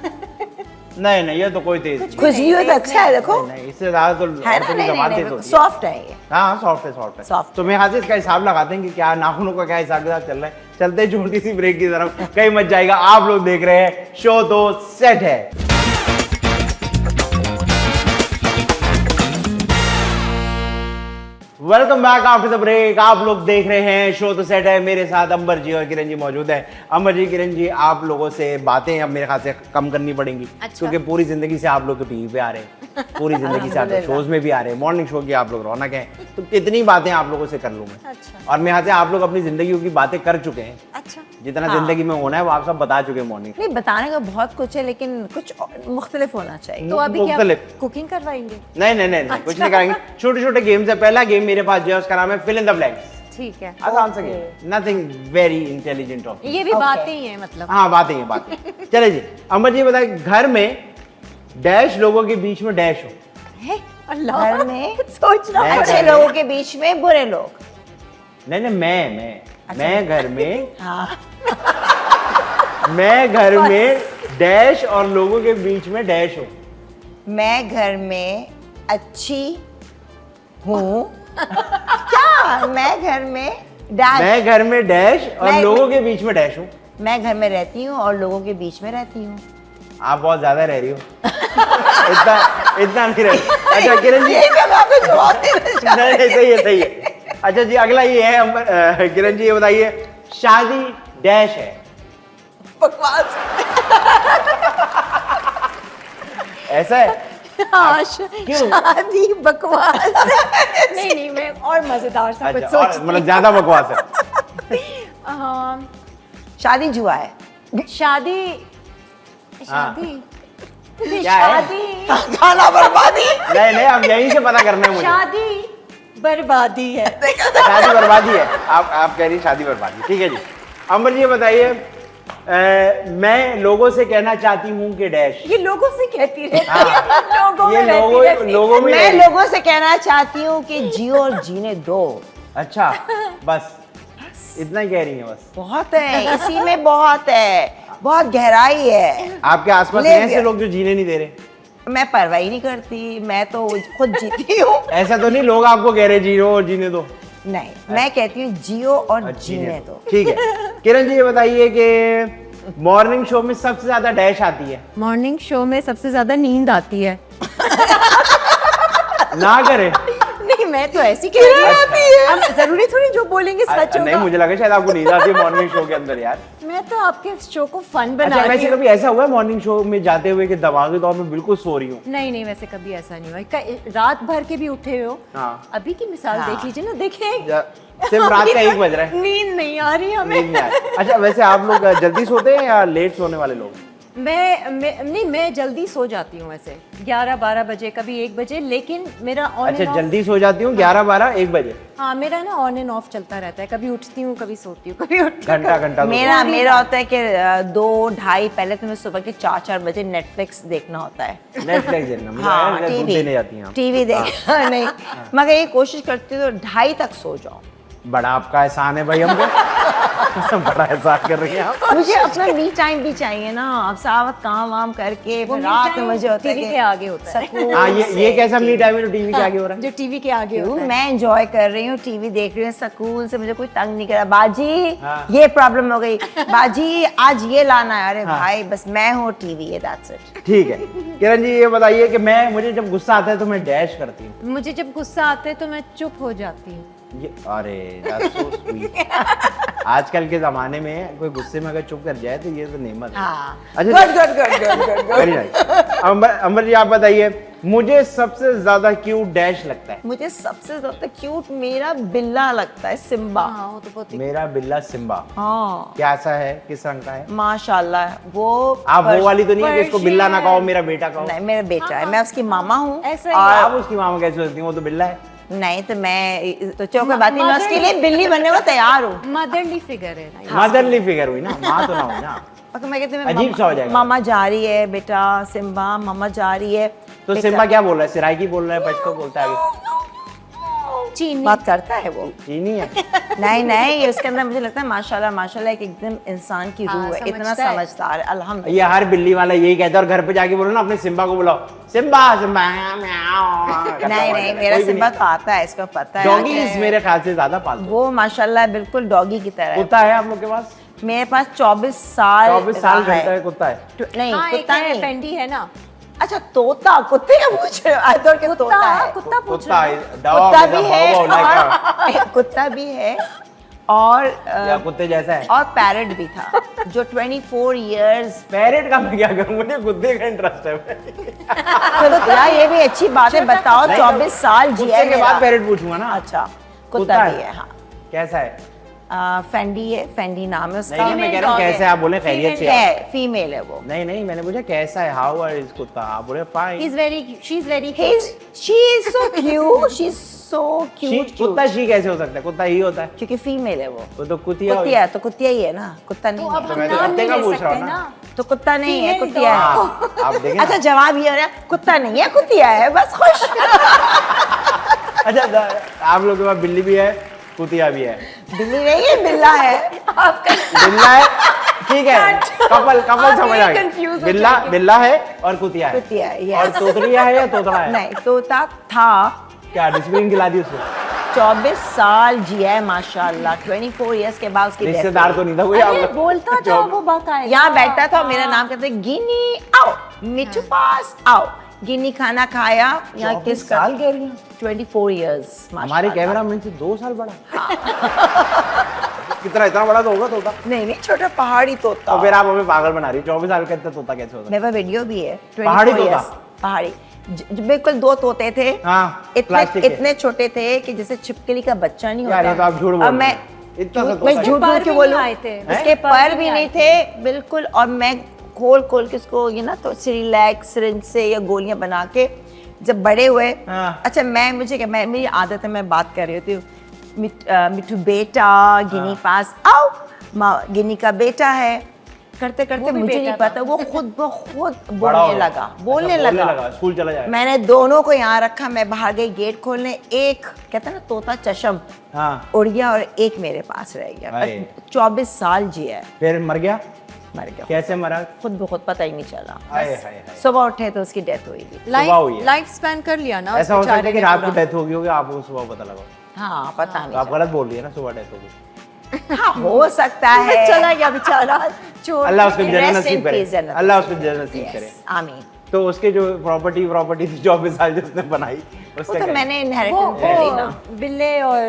नहीं, ये तो कोई तेज नहीं। खुशबू तो अच्छा है, देखो नहीं, इससे ज्यादा तो है औरतों ना. की जबान तेज नहीं होती है। सॉफ्ट है ये. हाँ, सॉफ्ट है, सॉफ्ट है। Soft तो मेरे हाथ से इसका हिसाब लगाते हैं कि क्या नाखूनों का क्या हिसाब किताब चल रहा है। चलते हैं छोटी सी ब्रेक की तरफ, कहीं मत जाएगा। आप लोग देख रहे हैं शो तो सेट है। Welcome back after the break. आप लोग देख रहे हैं शो तो सेट है। मेरे साथ अंबर जी और किरण जी मौजूद है। अंबर जी, किरण जी, आप लोगों से बातें अब मेरे ख्याल से कम करनी पड़ेंगी। अच्छा। क्योंकि पूरी जिंदगी से आप लोग तो टीवी पे आ रहे हैं, पूरी जिंदगी से आप लोग शोज में भी आ रहे हैं, मॉर्निंग शो की आप लोग रौनक हैं, तो कितनी बातें आप लोगों से कर लूँ मैं। अच्छा और मेरे यहाँ से आप लोग अपनी जिंदगी की बातें कर चुके हैं, अच्छा। जितना हाँ। जिंदगी में होना है वो आप सब बता चुके हैं मॉर्निंग। नहीं, बताने का बहुत कुछ है, लेकिन कुछ मुख्तलिफ होना चाहिए. तो अभी क्या मुख्तलिफ। कुकिंग करवाएंगे? नहीं नहीं नहीं, नहीं कुछ नहीं करेंगे। छोटे छोटे गेम्स है। पहला गेम मेरे पास जो है उसका नाम है फिल इन द ब्लैंक्स। ठीक है, आसान सा game, nothing very intelligent of. ये भी Okay. बातें ही हैं मतलब। हाँ, बातें हैं, बातें। चले जी, अंबर जी बताए, घर में डैश लोगों के बीच में डैश हो। है अल्लाह, घर में सोचना मैं अच्छे घर में- लोगों के बीच में बुरे लोग. नहीं नहीं, मैं घर में, हाँ. मैं घर में डैश और लोगों के बीच में डैश हो। मैं घर में अच्छी हूँ. क्या? मैं घर में डैश. मैं घर में डैश और मैं- लोगों के बीच में डैश हूँ। मैं घर में रहती हूँ और लोगों के बीच में रहती हूँ. आप बहुत ज्यादा रह रही हो। इतना नहीं रह रही। अच्छा किरण जी, यही मैं आपको जवाब देना चाहती नहीं नहीं, सही है, सही है। अच्छा जी, अगला ये है किरण जी, ये बताइए, शादी डैश है। हूँ. बकवास. ऐसा है? हाँ, क्यों? शादी बकवास। नहीं नहीं, मैं और मजेदार सा कुछ अच्छा, और सोच मतलब ज्यादा बकवास है। शादी जुआ है. शादी हाँ। शादी क्या है? शादी खाना बर्बादी. नहीं नहीं, अब यहीं से पता करना है मुझे। शादी बर्बादी है। शादी बर्बादी है। आप कह रही शादी बर्बादी, ठीक है जी। अमर जी, ये बताइए, मैं लोगों से कहना चाहती हूँ कि डैश। ये लोगों से कहती रहती हाँ। है, लोगों ये में रहती लोगों रहती है। लोगों में मैं रह रही। लोगों से कहना चाहती हूँ कि जियो और जीने दो. अच्छा, बस इतना ही कह रही है बस। बहुत है, इसी में बहुत है, बहुत गहराई है. आपके आसपास ले हैं ऐसे गया। लोग जो जीने नहीं दे रहे? मैं परवाह ही नहीं करती, मैं तो खुद जीती हूँ. ऐसा तो नहीं लोग आपको कह रहे जियो और जीने दो? नहीं, मैं कहती हूँ जियो और और जीने दो. ठीक है। किरण जी, ये बताइए कि मॉर्निंग शो में सबसे ज्यादा डैश आती है। मॉर्निंग शो में सबसे ज्यादा नींद आती है। ना करे। नहीं, मैं तो ऐसी कह रही हूँ। अब जरूरी थोड़ी जो बोलेंगे सच नहीं, होगा। मुझे लगा शायद आपको नींद आती है मॉर्निंग शो के अंदर यार। मैं तो आपके शो को फन बना अच्छा, रही वैसे हूँ। कभी ऐसा हुआ है मॉर्निंग शो में जाते हुए कि दिमागी तौर पे बिल्कुल सो रही हूँ? नहीं नहीं, वैसे कभी ऐसा नहीं हुआ। रात भर के भी उठे हो। हाँ। अभी की मिसाल देख लीजिए ना, देखें सिर्फ रात का 1 बज रहा है, नींद नहीं आ रही हमें। नींद नहीं आ रही। अच्छा, वैसे आप लोग जल्दी सोते हैं या लेट सोने वाले लोग? मैं जल्दी सो जाती हूँ वैसे, 11-12 बजे, कभी 1 बजे, लेकिन मेरा ऑन अच्छा, एंड ऑफ। जल्दी सो जाती हूँ 11-12-1 बजे? हाँ, मेरा ना ऑन एंड ऑफ चलता रहता है, कभी उठती हूँ, कभी सोती हूँ, कभी उठती हूँ। घंटा तो मेरा होता है कि 2-2:30 पहले तो मैं सुबह के 4-4 बजे नेटफ्लिक्स देखना होता है। नेटफ्लिक्स देखना, मुझे हाँ, यार दूध देने जाती हैं आप। टीवी देख नहीं, मगर ये कोशिश करती हूँ तो 2:30 तक सो जाऊँ। बड़ा आपका एहसान है भाई हम पे। बड़ा एहसान कर रही हैं आप। मुझे अपना मी टाइम भी चाहिए ना, अब सावत काम वाम करके वो फिर me रात में time मुझे होता है TV कि के आगे होता है। सुकून हाँ, ये से कैसा मी टाइम है जो टीवी के आगे हो रहा है? जो टीवी के आगे क्यों? होता है। मैं एंजॉय कर रही हूँ, टीवी देख रही हूँ सुकून से, मुझे कोई तंग नहीं कर रहा। बाजी हाँ। ये प्रॉब्लम हो गई, बाजी आज ये लाना है। अरे हाँ। भाई बस मैं हूँ टीवी, ये दैट्स इट। ठीक है। किरण जी, ये बताइए कि मुझे जब गुस्सा आता है तो मैं डैश करती हूँ। मुझे जब गुस्सा आता है तो मैं चुप हो जाती हूँ। ये अरे that's so sweet। आजकल के जमाने में कोई गुस्से में अगर चुप कर जाए तो ये तो नेमत है। हाँ। अच्छा, गुड वेरी नाइस। अंबर जी, आप बताइए, मुझे सबसे ज्यादा क्यूट डैश लगता है? मुझे सबसे ज्यादा क्यूट मेरा बिल्ला लगता है, सिम्बा। हाँ, वो तो बहुत ही- मेरा बिल्ला सिम्बा। हाँ कैसा है, किस रंग का है? माशाल्लाह, वो आप वो वाली तो नहीं है कि इसको बिल्ला ना कहो, पर्शियन। मेरा बेटा कहो? नहीं, मेरा बेटा है, मैं उसकी मामा हूँ। ऐसा ही और आप उसकी मामा कैसे होती हैं? वो तो बिल्ला है। नहीं तो मैं तो चौके बात नहीं, मैं उसके लिए बिल्ली बनने को तैयार हूँ। मदरली फिगर है ना। मदरली फिगर हुई ना, माँ तो ना हुई ना। अगर मैं कहती हूँ अजीब सा हो जाएगा। मामा जा रही है बेटा, सिम्बा मामा जा रही है। तो बेटा, सिम्बा क्या बोल रहा है? सिराइकी बोल रहा है, पश्तो बोलता है आगे? चीनी। बात करता है वो। चीनी है। नहीं, उसके अंदर मुझे लगता है माशाल्लाह माशाल्लाह एक एकदम इंसान की रूह हाँ, है, इतना समझता है। समझदार है, अल्हम्दुलिल्लाह। ये हर बिल्ली वाला यही कहता है, और घर पे जाके बोलो ना अपने सिम्बा को बुलाओ, सिम्बा सिम्बा म्याऊ। नहीं, मेरा सिम्बा तो आता है, इसको पता है। डॉगीज मेरे ख्याल से ज्यादा पालतू। वो माशाल्लाह बिल्कुल डॉगी की तरह है। कुत्ता है आप लोग के पास? मेरे पास 24 साल 24 साल रहा घंटा है कुत्ता है। नहीं, हाँ, एक कुत्ता है, नहीं। फेंडी है ना। अच्छा, तोता, कुत्ते का पूछ रहे हो? आई थॉट कि तोता है। कुत्ता पूछ कुत्ता रहा है। कुत्ता भी है, कुत्ता भी है, और या कुत्ते जैसा है? और पैरट भी था जो 24 इयर्स। पैरेट का मैं क्या करूं, मुझे कुत्ते का इंटरेस्ट है। तो यार ये भी अच्छी बात है, बताओ 24 साल जिया कुत्ते के मेरा। बाद पैरेट पूछूंगा ना। अच्छा, कुत्ता कुत्ता है? भी है, हाँ। कैसा है? फेंडी है, फेंडी नाम है उसका। नहीं, मैं कह रहा हूँ dog है। कैसे, आप बोले खैरियत से है। है, फीमेल है वो। नहीं, मैंने पूछा कैसा है, हाउ आर इज कुत्ता, आप बोले fine. She's very She is so cute, she's so cute, कुत्ता शी कैसे हो सकता है? कुत्ता ही होता है। क्योंकि फीमेल है वो। तो कुतिया हो- कुतिया है तो कुतिया ही है ना, कुत्ता नहीं तो अब है। हम मैं तो नाम कुत्ते नहीं का ले पूछ रहा हूँ सकते ना। ना। तो कुत्ता नहीं है, Female कुतिया है। हाँ, आप देखें अच्छा, ना। जवाब ये हो रहा है, कुत्ता नहीं है, कुतिया है, बस खुश। अच्छा, आप लोग के पास बिल्ली भी है, कुतिया भी है? बिल्ली नहीं है, बिल्ला है। बिल्ला है, ठीक है, कपल समझ आ confused गया। हो बिल्ला है और कुतिया है। कुतिया है, और yes। तोतलिया है या तोतला है? नहीं, तोता था। क्या डिस्प्लिन खिला दी उसको? 24 साल जिया है माशाल्लाह। 24 इयर्स के बाद उसकी death रिश्तेदार हुई। तो नहीं था कोई अरे आपका? बोलता था वो बाकायदा। यहाँ बैठता था, मेरा नाम कहते गिनी आओ, मिठू पास आओ। गिनी खाना खाया, यहाँ 24 किस साल कह रही हैं? 24 इयर्स। हमारे कैमरा मैन से 2 साल बड़ा। कितना, इतना बड़ा तो होगा तोता। नहीं, छोटा पहाड़ी तोता। तो फिर आप हमें पागल बना रही हो, 24 साल का इतना तोता कैसे होता? मेरे पास वीडियो भी है। पहाड़ी 24 तोता? years, पहाड़ी। बिल्कुल 2 तोते थे। हाँ, इतने प्लास्टिक के। इतने छोटे थे कि जैसे छिपकली का बच्चा नहीं यार, होता। ये तो आप झूठ बोल अब रहे मैं हैं। इतना सा मैं तोता झूठ पर बोल भी के नहीं बोलूं, आए थे। उसके पर भी नहीं थे बिल्कुल। और मैं खोल के उसको ये ना तो सिरिलैक्स सिरिंज से या गोलियां बना के जब बड़े हुए। हाँ। अच्छा, मेरी आदत है, मैं बात कर रही होती हूँ, मिठू बेटा, गिनी पास आओ, गिनी का बेटा है। करते करते भी मुझे बेटा नहीं था। पता, वो खुद ब खुद बड़ा हो बोलने गया। लगा, अच्छा, बोलने लगा। स्कूल चला जाएगा। मैंने दोनों को यहाँ रखा, मैं बाहर गई गेट खोलने, एक कहता ना तोता चशम हाँ, उड़ गया और एक मेरे पास रह गया। अरे। 24 साल जिया है, फिर मर गया? मर गया। कैसे मरा? खुद ब खुद पता ही नहीं चला। हाय, बस हाय, हाय। सुबह उठे तो उसकी डेथ हुई थी। सुबह हुई है। लाइफ स्पैन कर लिया ना ऐसा हो सकता है बेचारे कि ने रात को पूरा। डेथ होगी होगी, आपको सुबह पता लगा। हाँ, पता तो आप नहीं गलत बोल रही है ना, सुबह डेथ होगी। चला। हाँ, हो सकता है। चला गया बेचारा, छोड़ अल्लाह उसको Rest जन्नत in नसीब करे, peace, जन्नत अल्लाह नसीब उसको जन्नत नसीब करे। Yes, आमीन। तो उसके जो प्रॉपर्टी थी 24 साल जो उसने बनाई वो उससे तो क्या? मैंने वो इनहेरिटेंस दे दी ना। बिल्ले और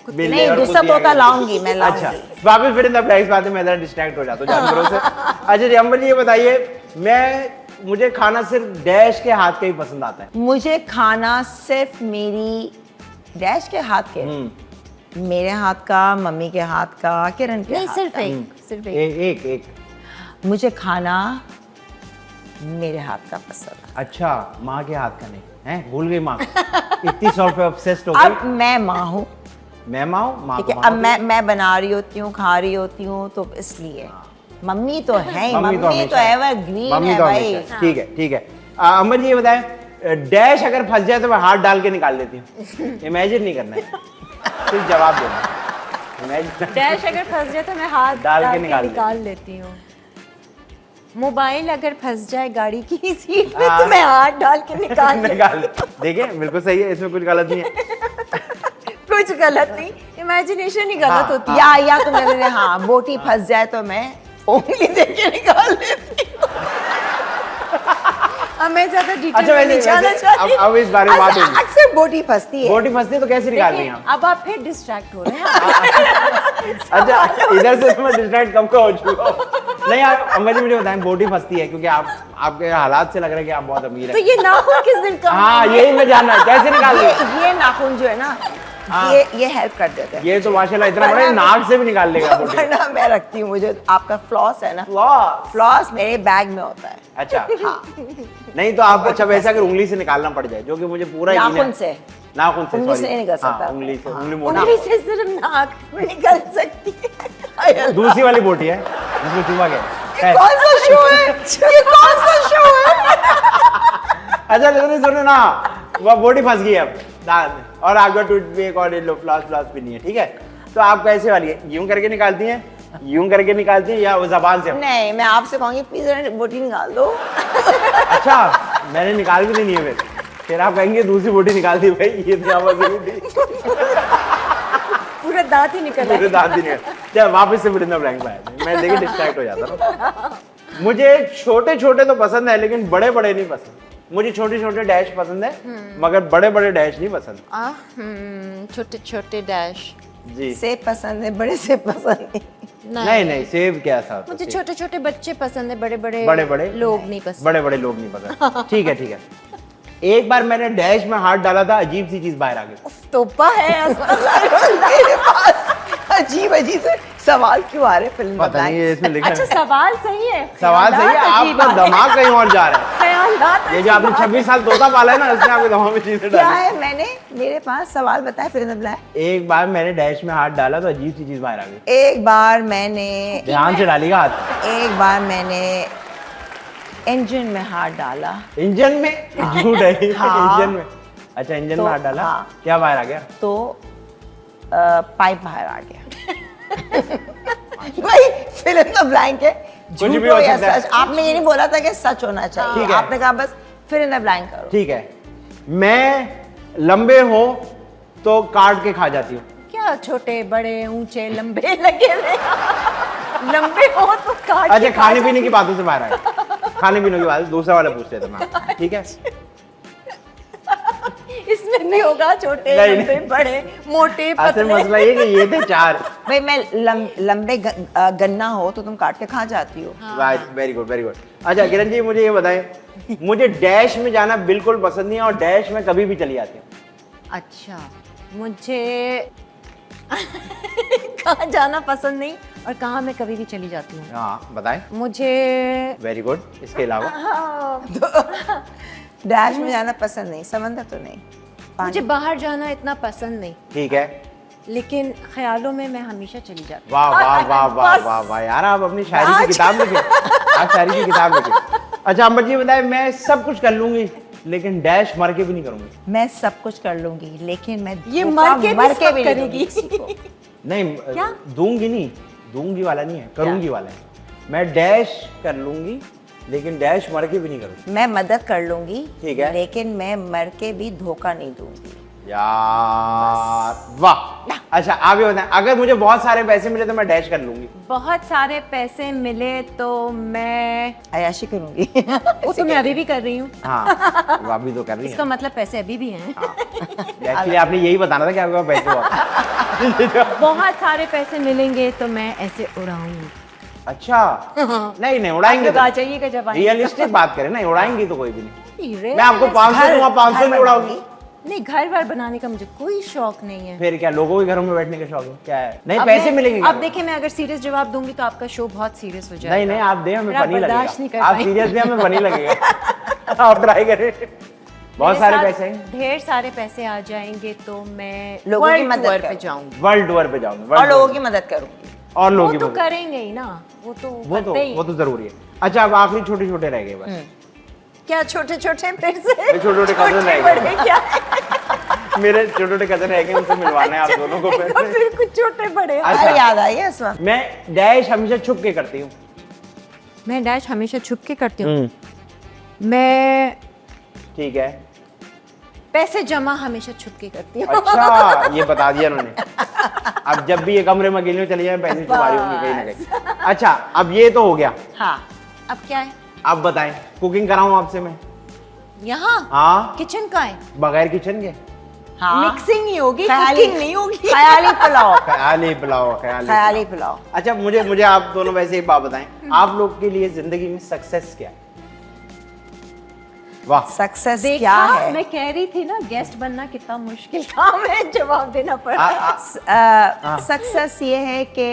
कुत्ते। बिल्ली नहीं, और दूसरा कुत्ती आ तोता गई। लाऊंगी, मैं लाऊंगी। अच्छा वापस फिर इन फ्लैग्स बातें मैं जरा डिस्ट्रैक्ट हो जाता हूँ जानवरों से। अच्छा जी अंबर जी ये बताइए मुझे खाना सिर्फ डैश के हाथ का ही पसंद आता है। मुझे खाना सिर्फ मेरी डैश के हाथ के, मेरे हाथ का, मम्मी के हाथ का, किरण के नहीं हाथ सिर्फ का। एक, सिर्फ एक। एक मुझे खाना मेरे हाथ का पसंद है। अच्छा माँ के हाथ का नहीं है, भूल गई माँ को। इतनी सॉफ्ट पे ऑब्सेस्ड हो अब गई। मैं माँ हूँ, मैं माँ हूँ, माँ ठीक को है। माँ अब मैं बना रही होती हूँ, खा रही होती हूँ, तो इसलिए मम्मी तो है ही, मम्मी तो हमेशा है। एवरग्रीन मम्मी है तो भाई। हमेशा है। ठीक है ठीक है। अमर जी ये बताएं डैश अगर फंस जाए तो मैं हाथ डाल के निकाल लेती हूँ। इमेजिन नहीं करना है, सिर्फ जवाब देना है। इमेजिन डैश अगर फंस जाए तो मैं हाथ डाल डाल के के निकाल निकाल लेती हूँ। मोबाइल अगर फंस जाए गाड़ी की सीट पे हाँ। तो मैं हाथ डाल के निकाल लेती निकाल देखिए बिल्कुल सही है, इसमें कुछ गलत नहीं है। हूँ। कुछ गलत नहीं, इमेजिनेशन ही गलत हाँ, होती है। या तो मैंने हाँ बोटी फंस जाए तो मैं उंगली दे के निकाल लेती हूँ। अब मैं ज्यादा डिटेल अच्छा में नहीं जाना चाहती। अब इस बारे में बात होगी। अक्सर बोटी फंसती है। बोटी फंसती है तो कैसे निकाल रही देखिए, हैं आप? अब आप फिर डिस्ट्रैक्ट हो रहे हैं। अच्छा इधर से मैं डिस्ट्रैक्ट कब का हो चुका हूँ। नहीं आप अम्मा जी मुझे बताएं बोटी फंसती है क्योंकि आप आपके हालात से लग रहा है कि आप बहुत अमीर तो हैं। ये नाखून किस दिन का? हाँ यही मैं जानना है कैसे निकाल रही हैं? ये नाखून जो है ना, हाँ। ये हेल्प कर देते हैं। ये तो माशाल्लाह इतना बड़ा है, नाक से भी निकाल लेगा बोटी। वरना मैं रखती हूँ, मुझे आपका फ्लॉस है ना, वाह फ्लॉस मेरे बैग में होता है। अच्छा हाँ, नहीं तो आप अच्छा वैसा अगर उंगली से निकालना पड़ जाए जो कि मुझे पूरा यकीन है। नाखून से। नाखून से उंगली sorry। से नहीं निकल सकता। हाँ, उंगली से हाँ। उंगली मोटी उंगली से सिर्फ नाक में निकल सकती है। दूसरी वाली बोटी है जिसमें चूहा गया ये कौन सा शो है? ये कौन सा शो है? अच्छा लेकिन सुनो ना वो बोटी फंस गई है अब दांत में और आपका टूट भी एक और लो फ्लॉस फ्लॉस भी नहीं है ठीक है तो आप कैसे वाली है यूं करके निकालती हैं यूं करके निकालती हैं या वो जबान से नहीं, मैं आपसे कहूंगी प्लीज बोटी निकाल दो। अच्छा मैंने निकाल भी देनी है फिर आप कहेंगे दूसरी बोटी निकाल दी भाई ये तो आवाज नहीं थी पूरा दांत ही निकल पूरे आया। दांत ही नहीं क्या वापस से बिरंदा ब्लैंक पाया मैं देखिए डिस्ट्रैक्ट हो जाता ना मुझे छोटे छोटे तो पसंद है लेकिन बड़े बड़े नहीं पसंद मुझे छोटे छोटे डैश पसंद है मगर बड़े बड़े डैश नहीं पसंद छोटे छोटे डैश। जी सेब पसंद है, बड़े सेब पसंद है। नहीं सेब क्या था मुझे छोटे छोटे बच्चे पसंद है, बड़े बड़े बड़े लोग नहीं पसंद। बड़े बड़े लोग नहीं पसंद ठीक है एक बार मैंने डैश में हाथ डाला था अजीब सी चीज बाहर आ गई तोपा है। मेरे पास अजीब अजीब से सवाल क्यों आ रहे फिल्म पता नहीं ये इसमें लिखा अच्छा है सवाल सही है। सवाल सही है ख्यालात अजीब आपका आ रहे हैं। दिमाग कहीं और जा रहा है ख्यालात ये जो आपने 26 साल तोता पाला है ना इसने आपके दिमाग में चीजें क्या डाली है? मैंने मेरे पास सवाल बताया फिर ब्लैक। एक बार मैंने डैश में हाथ डाला तो अजीब सी चीज बाहर आ गई एक बार मैंने ध्यान से डालिएगा हाथ एक बार मैंने इंजन में हाथ डाला। इंजन में झूठ है हाँ। इंजन में अच्छा इंजन तो, में हाथ डाला हाँ। क्या बाहर आ गया तो पाइप बाहर आ गया। भाई फिल इन द ब्लैंक है, झूठ भी हो हो या सकता है। सच। आपने ये नहीं बोला था कि सच होना चाहिए, ठीक है। आपने कहा बस फिल इन द ब्लैंक करो। ठीक है मैं लंबे हो तो काट के खा जाती हूँ क्या छोटे बड़े ऊंचे लंबे लगे हुए हैं। लंबे हो तो काट अच्छा के खाने पीने की बातों से बाहर आए खाने पीने की बात दूसरा वाला पूछते थे मैं ठीक है इसमें नहीं होगा छोटे नहीं, लंबे नहीं। बड़े मोटे असल पतले। मसला ये कि ये थे 4 भाई मैं लंबे गन्ना हो तो तुम काट के खा जाती हो। राइट वेरी गुड अच्छा किरण जी मुझे ये बताएं मुझे डैश में जाना बिल्कुल पसंद नहीं है और डैश में कभी भी चली जाती हूँ अच्छा मुझे कहाँ जाना पसंद नहीं और कहाँ मैं कभी भी चली जाती हूँ। हाँ बताएं मुझे वेरी गुड इसके अलावा डैश में जाना पसंद नहीं, समंदर तो नहीं, मुझे बाहर जाना इतना पसंद नहीं ठीक है लेकिन ख्यालों में मैं हमेशा चली जाती हूँ। वाह वाह वाह वाह बस। वाह वाह यार आप अपनी शायरी की किताब लिखे आप शायरी की किताब लिखे अच्छा अम्बर जी बताएं मैं सब कुछ कर लूंगी लेकिन डैश मर के भी नहीं करूंगी मैं सब कुछ कर लूंगी लेकिन मैं ये धोखा मर के भी नहीं करेगी। दूंगी किसी को। नहीं क्या? दूंगी नहीं दूंगी वाला नहीं है करूंगी वाला है मैं डैश कर लूंगी लेकिन डैश मर के भी नहीं करूंगी मैं मदद कर लूंगी ठीक है। लेकिन मैं मर के भी धोखा नहीं दूंगी। यार वाह अच्छा आप ये बताएं अगर मुझे बहुत सारे पैसे मिले तो मैं डैश कर लूंगी बहुत सारे पैसे मिले तो मैं अयाशी करूंगी। वो तो मैं अभी भी कर रही हूँ। हाँ वो अभी तो कर रही इसका है। मतलब पैसे अभी भी हैं। एक्चुअली आपने यही बताना था कि आपके पास पैसे हुआ। बहुत सारे पैसे मिलेंगे तो मैं ऐसे उड़ाऊंगी। अच्छा नहीं नहीं उड़ाएंगे आप लोग आ जाइएगा जब आएंगे। रियलिस्टिक बात करें ना, उड़ाएंगी तो कोई भी नहीं। अरे, मैं आपको 500 दूंगा, 500 में उड़ाऊंगी। नहीं, घर बार बनाने का मुझे कोई शौक नहीं है। फिर क्या लोगों के घरों में बैठने का शौक है क्या है? नहीं अब पैसे मैं- मिलेंगे अब क्या? देखिए, मैं अगर सीरियस जवाब दूंगी तो आपका शो बहुत सीरियस हो जाएगा। नहीं नहीं आप दे, हमें फिर आप फनी बर्दाश्त नहीं कर लगेगा। आप पाएंगे। सीरियस दे, हमें फनी लगेगा। आप ट्राई करें। बहुत मेरे सारे साथ पैसे हैं। ढेर सारे पैसे आ जाएंगे तो मैं लोगों की वर्ल्ड मदद टूर करो। पे जाऊंगी। वर्ल्ड टूर पे जाऊंगे, और लोगों की मदद करूंगी। और वो लोगों की तो मदद। करेंगे ही ना, वो तो करते ही। वो तो जरूरी है। अच्छा अब आखिरी छोटे छोटे रह गए बस। क्या छोटे छोटे फिर से? छोटे-छोटे कज़न रह गए। बड़े क्या? मेरे छोटे छोटे कजन रह गए, उनसे मिलवाना है आप दोनों को फिर से। फिर कुछ छोटे बड़े। अच्छा। अरे याद आई है इस वक्त। मैं डैश हमेशा छुप के करती हूँ। मैं डैश हमेशा छुप के करती हूँ। मैं ठीक है। पैसे जमा हमेशा छुप के करती हूँ। अच्छा ये बता दिया उन्होंने। अब जब भी ये कमरे में अकेले चले जाए पैसे तुम्हारी होंगे कहीं ना कहीं। अच्छा अब ये तो हो गया। हाँ अब क्या है? आप बताएं, कुकिंग कराऊं आपसे मैं? यहाँ हाँ किचन का है। बगैर किचन के? हाँ मिक्सिंग ही होगी, ख्याली कुकिंग नहीं होगी। ख्याली पुलाव। ख्याली पुलाव, ख्याली ख्याली पुलाव। पुलाव। अच्छा मुझे आप दोनों वैसे एक बात बताएं, आप लोग के लिए जिंदगी में सक्सेस क्या है? वाह सक्सेस देखा, क्या है? मैं कह रही थी ना, गेस्ट बनना कितना मुश्किल काम है, जवाब देना पड़ा। सक्सेस ये है कि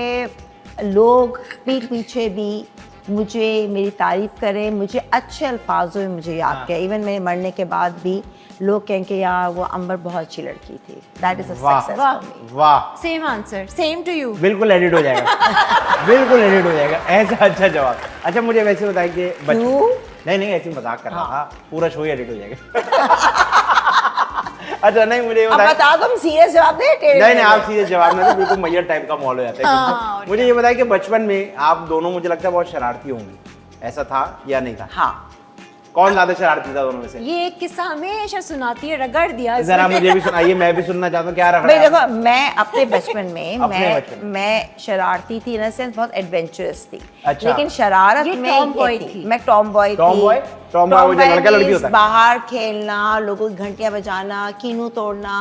लोग पीठ पीछे भी मुझे मेरी तारीफ करें, मुझे अच्छे अल्फाजों में मुझे याद करें। इवन मेरे मरने के बाद भी लोग कहें कि यार वो अंबर बहुत अच्छी लड़की थी। दैट इज अ वाह सक्सेस वाह। For me. वाह same answer, same to you. बिल्कुल एडिट हो जाएगा। बिल्कुल एडिट हो जाएगा, ऐसा अच्छा जवाब। अच्छा मुझे वैसे बताएं कि क्यों? नहीं ऐसे मजाक कर रहा था, पूरा शो ही एडिट हो जाएगा। अच्छा नहीं मुझे ये अब बताएं, बता दो, हम सीरियस जवाब दे टेढ़े नहीं मेढ़े। आप सीधे जवाब में तो बिल्कुल मैयर टाइप का माहौल हो जाता है। हाँ, और मुझे ये बताएं कि बचपन में आप दोनों मुझे लगता है बहुत शरारती होंगी, ऐसा था या नहीं था? हाँ कौन ज्यादा शरारती था दोनों में से? ये एक किस्सा हमेशा सुनाती है, रगड़ दिया जरा इसने। मुझे भी सुनाइए, मैं भी सुनना चाहता हूँ। क्या रखा भाई है? देखो, मैं अपने बचपन में अपने बचपन में। मैं शरारती थी, इन सेंस बहुत एडवेंचरस थी। अच्छा। लेकिन शरारत ये में टॉम बॉय ये थी। मैं टॉम बॉय टॉम थी। बॉय? टॉम बॉय वो जो लड़का लड़की होता है। बाहर खेलना, लोगों की घंटियां बजाना, कीनू तोड़ना,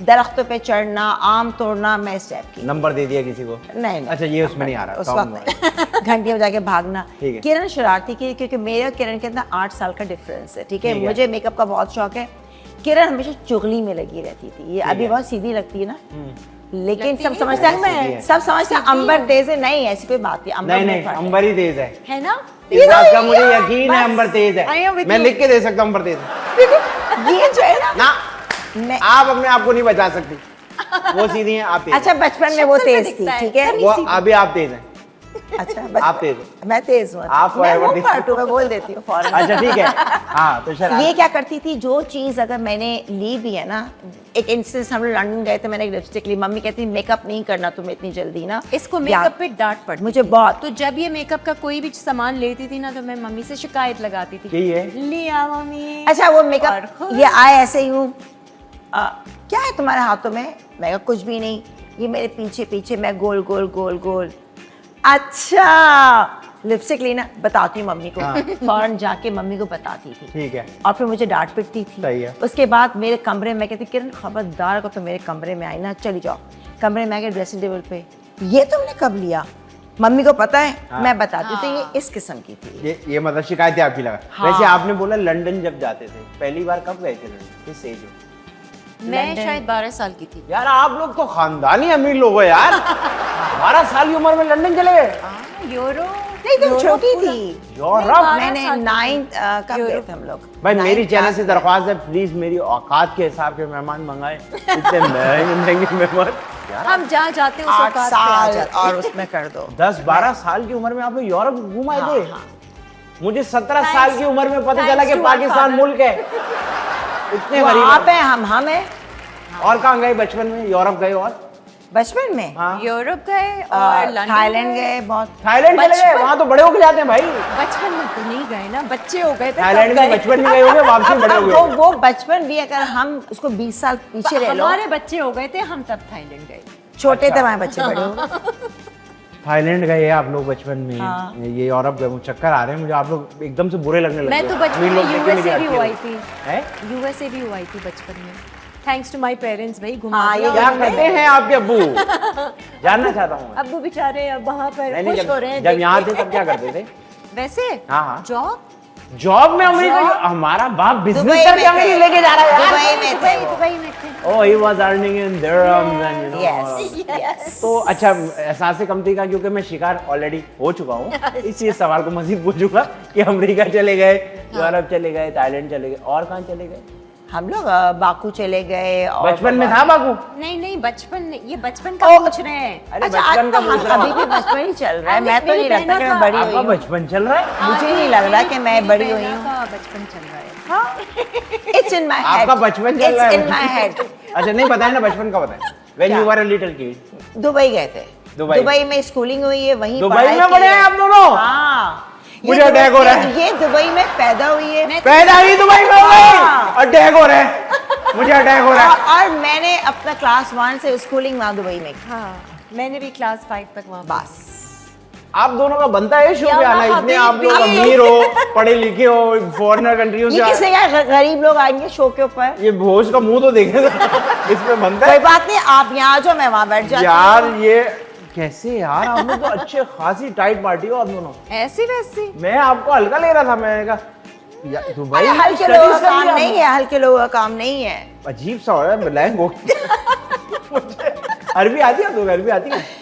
दरख्तों पे चढ़ना, आम तोड़ना, मैं इस टाइप की। नंबर दे दिया किसी को? नहीं अच्छा ये उसमें नहीं आ रहा। उस टॉम वक्त बॉय। नहीं। घंटियां बजा के भागना। ठीक है। किरण शरारती की, क्योंकि मेरे और किरण के अंदर 8 साल का डिफरेंस है। ठीक है, ठीक है। मुझे मेकअप का बहुत शौक है। किरण हमेशा चुगली में लगी रहती थी। ये अभी है। बहुत सीधी लगती है ना, लेकिन लगती सब नहीं, समझते सीधी है। हैं, सब समझते हैं अंबर तेज है। नहीं, ऐसी कोई बात नहीं। अंबर नहीं में नहीं फर्क है। अंबर ही तेज है, है ना? इस बात का मुझे यकीन है। बस, अंबर तेज I am है, with मैं you. लिख के दे सकता हूँ अंबर तेज है। ये जो है ना, ना मैं आप अपने आप को नहीं बचा सकती, वो सीधी हैं, आप तेज हैं। अच्छा बचपन में वो शक्ल पे तेज थी, दिखता है, ठीक है। तभी वो सीधी। अभी आप तेज हैं। अच्छा आप तेज हो। मैं तेज हूँ। आप मैं forever मुंह तेज फाटू, मैं बोल देती हूँ फौरन। अच्छा ठीक है। हाँ तो शरारत। ये क्या करती थी, जो चीज़ अगर मैंने ली भी है ना, एक इंस्टेंस हम लोग लंदन गए थे, मैंने एक लिपस्टिक ली, मम्मी कहती मेकअप नहीं करना तुम्हें इतनी जल्दी ना। इसको या- मेकअप पे डांट पड़ती मुझे थी। बहुत। तो जब ये मेकअप का कोई भी सामान लेती थी ना, तो मैं मम्मी से शिकायत लगाती थी। यही है? लिया मम्मी। अच्छा वो और मेकअप खुद। ये आए ऐसे ही हूँ, क्या है तुम्हारे हाथों में? मैं कहा कुछ भी नहीं, ये मेरे पीछे पीछे मैं गोल गोल गोल गोल। अच्छा लिपस्टिक लेना, बताती हूँ मम्मी को। हाँ। फौरन जाके मम्मी को बताती थी। ठीक है। और फिर मुझे डांट पिटती थी। सही है। उसके बाद मेरे कमरे में कहती, किरण खबरदार को तो मेरे कमरे में आई ना, चली जाओ। कमरे में आके ड्रेसिंग टेबल पे, ये तुमने कब लिया? मम्मी को पता है। हाँ। मैं बताती हूँ। तो ये इस किस्म की थी। ये मतलब शिकायतें आपकी लगा। हाँ। वैसे आपने बोला लंदन जब जाते थे, पहली बार कब गए थे लंदन, किस एज में? मैं लंदन। शायद 12 साल की थी। यार आप लोग तो खानदानी अमीर लोग हो यार। 12 साल की उम्र में लंदन चले गए? यूरो नहीं तुम छोटी थी। यूरोप? मैंने 9th कब गए यूरोप। थे हम लोग? भाई मेरी 9th चैनल से class में। दरख्वास्त है, प्लीज मेरी औकात के हिसाब के मेहमान मंगाए। इतने महंगे महंगे मेहमान यार। हम जहाँ जाते हैं उस 8 औकात पे आ साल जाते हैं। और उसमें कर दो। 10-12 साल की उम्र में आप लोग यूरोप घूम आए थे? हाँ। मुझे 17 साल की उम्र में पता Thanks चला कि to our पाकिस्तान father. मुल्क है। इतने वो गरीब आप हैं। हैं, हम हैं। और कहाँ गए बचपन में? यूरोप गए और? बचपन में हाँ यूरोप गए और लंदन थाईलैंड गए बहुत। थाईलैंड चले गए, बचपन- वहाँ तो बड़े होके जाते हैं भाई। बचपन में तो नहीं गए ना, बच्चे हो गए थे थाईलैंड तब में गए। बचपन में गए होंगे, वापसी में बड़े हो गए। वो बचपन भी अगर हम उसको 20 साल पीछे ले लो, हमारे बच्चे हो गए थे, हम तब थाईलैंड गए। छोटे थे अच्छा। हमारे बच्चे बड़े हो गए। थाईलैंड गए आप लोग बचपन में, हाँ। ये यूरोप गए, मुझे चक्कर आ रहे हैं मुझे, आप लोग एकदम से बुरे लगने लगे। मैं तो बचपन मीन लोग में देख के मेरी यूएसए भी हंसी हुई होती थी, है। यूएसए भी हुई थी बचपन में, थैंक्स टू माय पेरेंट्स भाई, घुमा हाँ, दिया ये क्या उन्होंने। करते हैं आपके अब्बू? जानना चाहता हूँ मैं। अब्बू बेचारे अब वहाँ पर नहीं, खुश हो रहे हैं जब देख यहाँ के। थे तब क्या करते थे? वैसे हाँ, हाँ। जॉब जॉब में अमेरिका जॉब? हमारा बाप बिजनेस दुबई करके में हमें थे। नहीं लेके जा रहा है यार। दुबई में थे वो। दुबई में थे। Oh, he was earning in dirhams and you know. Yes yes तो अच्छा, एहसास कमती का क्योंकि मैं शिकार ऑलरेडी हो चुका हूँ, इसी सवाल को मजीद पूछूंगा कि अमेरिका चले गए, यूरोप चले गए, थाईलैंड चले गए, और कहाँ चले गए? हम लोग बाकू चले गए और बचपन में था बाकू? नहीं नहीं बचपन नहीं, ये बचपन का ओ, पूछ रहे हैं। अरे अच्छा बचपन का पूछ रहा अभी हूँ। भी बचपन ही चल रहा है। अरे, मैं तो मेरी नहीं लगता कि बहनों मैं का- बड़ी आपका हुई हूँ। बचपन चल रहा है? मुझे नहीं लग रहा कि मैं मेरी बड़ी हुई बहनों हूँ। का बचपन चल रहा है। It's in my head. आपका बचपन चल रहा है? It's in my head. अच्छा नहीं बताया ना, बचपन का बताया। When you were a little kid। Dubai गए थे। दुबई। दुबई में स्कूलिंग हुई है, वहीं दुबई पढ़ाई में की पढ़े है। हैं आप दोनों? हाँ। ये मुझे दुबई- अटैक हो रहा है। ये दुबई में पैदा हुई है। मैं- पैदा ही दुबई में हो गई, हाँ। अटैक हो रहा है, मुझे अटैक हो रहा है। और मैंने अपना क्लास 1 से स्कूलिंग वहाँ दुबई में की। हाँ, मैंने भी क्लास 5 तक वहाँ पे- बस आप दोनों का बनता है शो पे या आना, इतने आप लोग हबीबी। अमीर हो, पढ़े लिखे हो, फॉरेनर कंट्रियों ये से किसने कहा गरीब लोग आएंगे शो के ऊपर? ये भोज का मुंह तो देखेगा इसमें बनता कोई है बात नहीं, आप यहाँ आ जाओ, मैं वहाँ बैठ जाती यार। हूँ। ये कैसे यार, आप लोग तो अच्छे खासी टाइट पार्टी हो आप दोनों। ऐसी वैसी। मैं आपको हल्का ले रहा था, मैंने कहा दुबई अरे में हल्के studies लोगों का कर काम लिया। नहीं है, हल्के लोगों का काम नहीं है। अजीब सा हो रहा है लैंग हो मुझे अरबी आती है? तो अरबी आती है?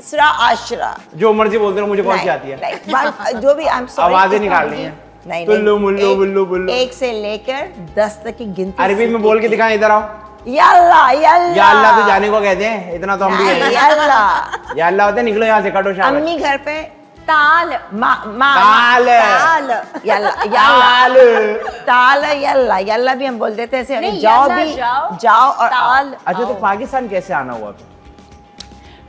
10 जो मर्जी बोलते रहो, मुझे कौन सी आती है? जो भी I'm sorry, आवाजें किसको निकालनी आती है। नहीं टुल्लू मुल्लू बुल्लू बुल्लू। एक से लेकर 10 तक की गिनती अरबी में बोल के दिखाएं, इधर आओ। यल्ला यल्ला या अल्लाह तो जाने को कहते हैं, इतना तो हम भी कहते हैं। यल्ला या अल्लाह होते हैं, निकलो यहाँ से, कटो शाबाश। अम्मी घर पे ताल ताल ताल। यल्ला ताल। ताल यल्ला यल्ला भी हम बोल देते हैं ऐसे, अगर नहीं, जाओ यल्ला भी जाओ, जाओ और आओ। ताल अच्छा तो आओ। पाकिस्तान कैसे आना हुआ फिर?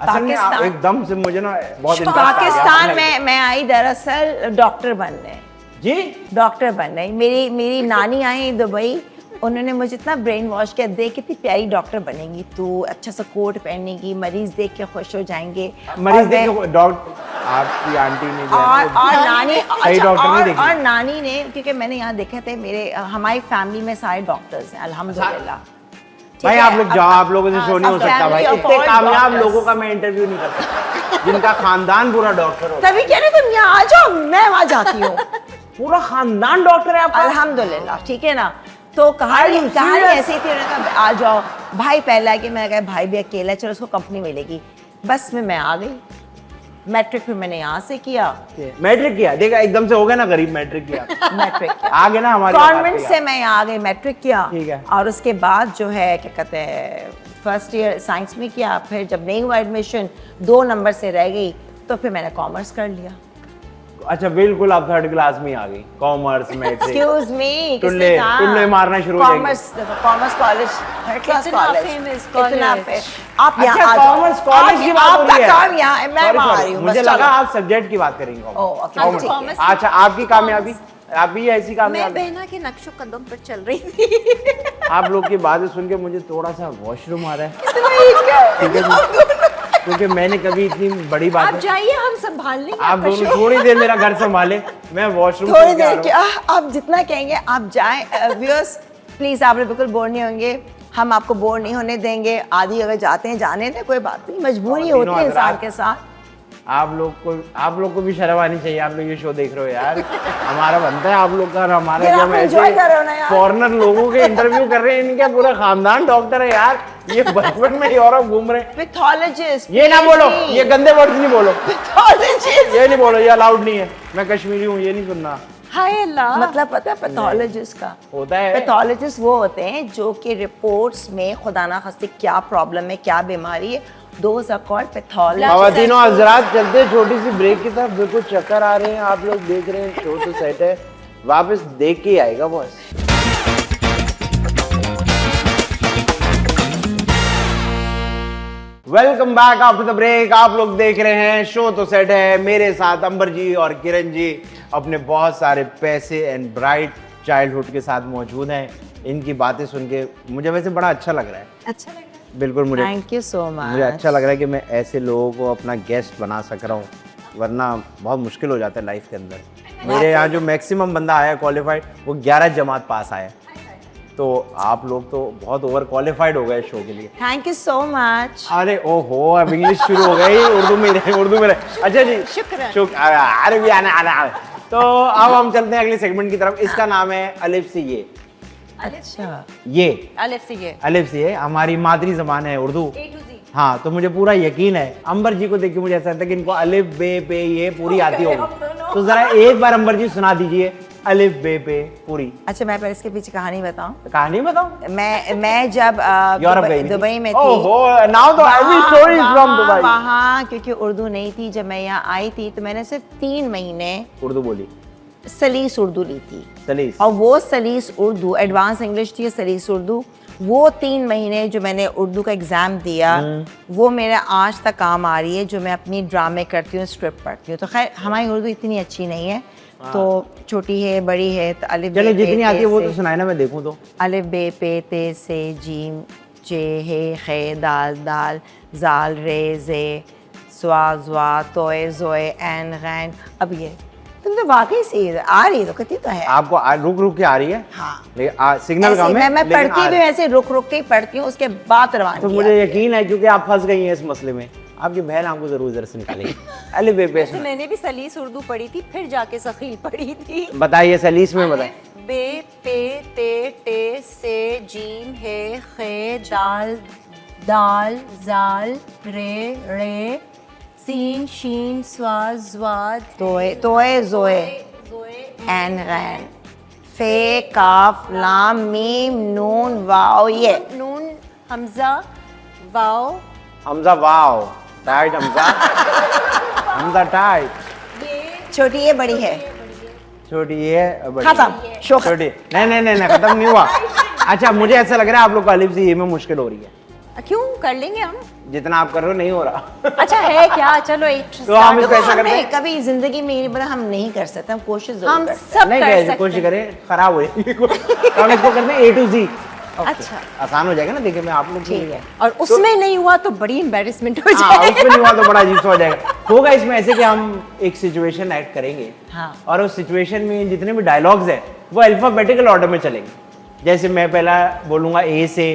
असल में पाकिस्तान- एकदम से मुझे ना बहुत interest आ गया पाकिस्तान आपने- में मैं आई दरअसल डॉक्टर बनने। जी डॉक्टर बनने मेरी नानी आई दुबई, उन्होंने मुझे इतना ब्रेन वॉश किया, देख कितनी प्यारी डॉक्टर बनेगी तू, अच्छा सा कोट पहनेगी, मरीज देख के खुश हो जाएंगे। मरीज और मैं- देखो डॉक्टर आपकी आंटी ने जो है और वो- और नानी सही अच्छा, डॉक्टर नहीं और, देखी। और नानी ने, क्योंकि मैंने यहाँ देखे थे, मेरे हमारी फैमिली में सारे डॉक्टर्स हैं अल्हम्दुलिल्लाह। ठीक भाई है, आप लोग जाओ, आप लोगों से हाँ, शो नहीं हो अब सकता भाई, family of इतने all कामयाब doctors। लोगों का मैं इंटरव्यू नहीं कर सकता जिनका खानदान पूरा डॉक्टर हो, तभी कह रहे तुम यहाँ आ जाओ, मैं वहाँ जाती हूँ। पूरा खानदान डॉक्टर है आपका। अल्हम्दुलिल्लाह, ठीक है ना। तो कहानी Are you कहानी serious? ऐसी थी, उन्होंने कहा आ जाओ। भाई पहला कि मैं कहा भाई भी अकेला है, चलो उसको कंपनी मिलेगी। बस में मैं आ गई। मैट्रिक फिर मैंने यहाँ से किया, मैट्रिक किया, देखा एकदम से हो गया ना गरीब, मैट्रिक किया मैट्रिक किया। आगे ना हमारे कॉन्वेंट से मैं यहाँ आ गई, मैट्रिक किया। ठीक है। और उसके बाद जो है क्या कहते हैं, फर्स्ट ईयर साइंस में किया। फिर जब नहीं हुआ एडमिशन, 2 नंबर से रह गई, तो फिर मैंने कॉमर्स कर लिया। अच्छा बिल्कुल आप 3rd क्लास में आ गई, कॉमर्स मैट्रिक। एक्सक्यूज मी, टुल्ले मारना शुरू हो जाएंगे। कॉमर्स कॉलेज, 3rd क्लास इतना कॉलेज, famous इतना college। आप यहाँ अच्छा आ जाओ। कॉमर्स कॉलेज की बात हो आपका रही है। काम यहाँ है, मैं Sorry, वहाँ आ sorry, रही हूँ। मुझे बस लगा चलो। आप सब्जेक्ट की बात करेंगे ओह, okay, कॉमर्स। ठीक है। अच्छा आपकी कामयाबी, आप भी ऐसी मैं कामयाबी। बहना के नक्शो कदम पर चल रही थी। आप लोग की बातें सुन के मुझे थोड़ा सा वॉशरूम आ रहा है, ठीक है क्योंकि मैंने कभी इतनी बड़ी आप बात, जाइए, हम संभाल लेंगे आप आपका दोनों शो। थोड़ी देर मेरा घर संभाले, मैं वॉशरूम थोड़ी देर क्या, आप जितना कहेंगे आप जाएं। व्यूअर्स प्लीज, आप लोग बिल्कुल बोर नहीं होंगे, हम आपको बोर नहीं होने देंगे। आदि अगर जाते हैं जाने दें, कोई बात नहीं, मजबूरी और होती है तीनों इंसान हजरात। के साथ। आप लोग को भी शर्म आनी चाहिए, आप लोग ये शो देख रहे हो यार, हमारा बनता है आप लोग का, और हमारा यार, जो आप हम enjoy ऐसे कर रहे हो ना यार। फॉरेनर लोगों के इंटरव्यू कर रहे हैं, इनका पूरा खानदान डॉक्टर है यार, ये बचपन में यूरोप घूम रहे हैं। पैथोलॉजिस्ट, ये ना बोलो, ये गंदे वर्ड्स नहीं बोलो, पैथोलॉजिस्ट ये नहीं बोलो, ये अलाउड नहीं है, मैं कश्मीरी हूँ, ये नहीं सुनना हाय अल्लाह। मतलब पता है पैथोलॉजिस्ट का होता है। पैथोलॉजिस्ट वो होते हैं जो कि रिपोर्ट्स में खुदा ना खास्ते क्या प्रॉब्लम है, क्या बीमारी है, दोज आर कॉल्ड पैथोलॉजिस्ट। खवातीनो हजरात, चलते छोटी सी ब्रेक की तरफ, बिल्कुल चक्कर आ रहे हैं, आप लोग देख रहे हैं शो तो सेट है, वापस देख के ही आएगा boss. Welcome back after the break, आप लोग देख रहे हैं शो तो सेट है, मेरे साथ अंबर जी और किरण जी। अपने बहुत सारे पैसे एंड ब्राइट चाइल्डहुड के साथ मौजूद हैं। इनकी बातें सुन के मुझे वैसे बड़ा अच्छा लग रहा है। अच्छा लग रहा है। बिल्कुल मुझे थैंक यू सो मच। मुझे अच्छा लग रहा है कि मैं ऐसे लोगों को अपना गेस्ट बना सक रहा हूँ, वरना बहुत मुश्किल हो जाता है लाइफ के अंदर। मेरे यहाँ जो मैक्सिमम बंदा आया क्वालिफाइड वो 11 जमात पास आया, तो आप लोग तो बहुत ओवर क्वालिफाइड हो गए शो के लिए। Thank you so much. अरे ओहो, अब इंग्लिश शुरू हो गई, उर्दू में अच्छा जी शुक्र। अरे भी आना। तो अब हम चलते हैं अगले सेगमेंट की तरफ। इसका नाम है अलिफ से ये। अच्छा, ये अलिफ से ये, अलिफ से ये हमारी मादरी जबान है उर्दू। A to Z। हाँ, तो मुझे पूरा यकीन है, अंबर जी को देख के मुझे ऐसा लगता है कि इनको अलिफ बे पे ये पूरी आती होगी। तो जरा एक बार अंबर जी सुना दीजिए अलिफ बे पे पूरी। अच्छा मैं पहले इसके पीछे कहानी बताऊं। कहानी बताओ। मैं जब यूरोप गई थी? दुबई में थी। ओहो, नाउ तो every story is from Dubai. वहाँ क्योंकि उर्दू नहीं थी जब मैं यहाँ आई थी, तो मैंने सिर्फ 3 महीने उर्दू बोली, सलीस उर्दू ली थी। सलीस। और वो सलीस उर्दू एडवांस इंग्लिश थी, सलीस उर्दू। वो 3 महीने जो मैंने उर्दू का एग्ज़ाम दिया, वो मेरे आज तक काम आ रही है। जो मैं अपनी ड्रामे करती हूँ, स्क्रिप्ट पढ़ती हूँ। तो खैर हमारी उर्दू इतनी अच्छी नहीं है, तो छोटी है बड़ी है। तो अलिफ चलो बे जितनी पे आती है वो ते तो सुनाए ना, मैं देखूं तो। अलिफ बे पे ते से जीम जे हे खे दाल दाल जाल रे जे स्वा ज़्वा तोए ज़ोए ऐन गैन। अब ये तुम तो वाकई से आ रही तो कहती तो है। आपको रुक रुक के आ रही है? हाँ, लेकिन सिग्नल ऐसे कम है। मैं लेकिन पढ़ती भी ऐसे रुक रुक के ही पढ़ती हूँ, उसके बाद रवान तो किया। मुझे यकीन है क्योंकि आप फंस गई हैं इस मसले में। आपकी बहन आपको जरूर इधर से निकालेगी। अलिफ बे पे तो मैंने भी सलीस उर्दू पढ़ी थी, फिर जाके सखील पढ़ी थी। बताइए, सलीस में बताइए। बे पे ते टे से जीम हे खे दाल दाल जाल रे रे सीन शीन स्वाद ज्वाद तोए तोए जोए ऐन गैन फे काफ लाम मीम नून वाओ ये। नून हमजा वाओ हमजा वाओ टाइट हमजा। हमजा टाइट। छोटी है बड़ी है? छोटी है बड़ी। खत्म शो खत्म। छोटी नहीं खत्म नहीं हुआ। अच्छा मुझे ऐसा लग रहा है आप लोग को अलिफ से ये में मुश्किल हो रही है। क्यों? कर लेंगे हम। जितना आप कर रहे हो नहीं हो रहा। अच्छा है क्या? चलो एक तो हम इसको ऐसा करते हैं। कभी जिंदगी में ये बड़ा हम नहीं कर सकते, हम कोशिश जरूर हम कर सकते सब नहीं कर कैसे सकते कोशिश हैं। करें, खराब हुए। तो हम इसको करते हैं A to Z। अच्छा, आसान हो जाएगा ना, देखिए मैं आप लोग ठीक है। और उसमें नहीं हुआ तो बड़ी एम्बेरसमेंट हो हाँ, जाएगी। उसमें नहीं हुआ तो बड़ा अजीब सा हो जाएगा। होगा इसमें ऐसे कि हम एक सिचुएशन ऐड करेंगे, हाँ। और उस सिचुएशन में जितने भी डायलॉग्स हैं वो अल्फाबेटिकल ऑर्डर में चलेंगे। जैसे मैं पहला बोलूंगा A से,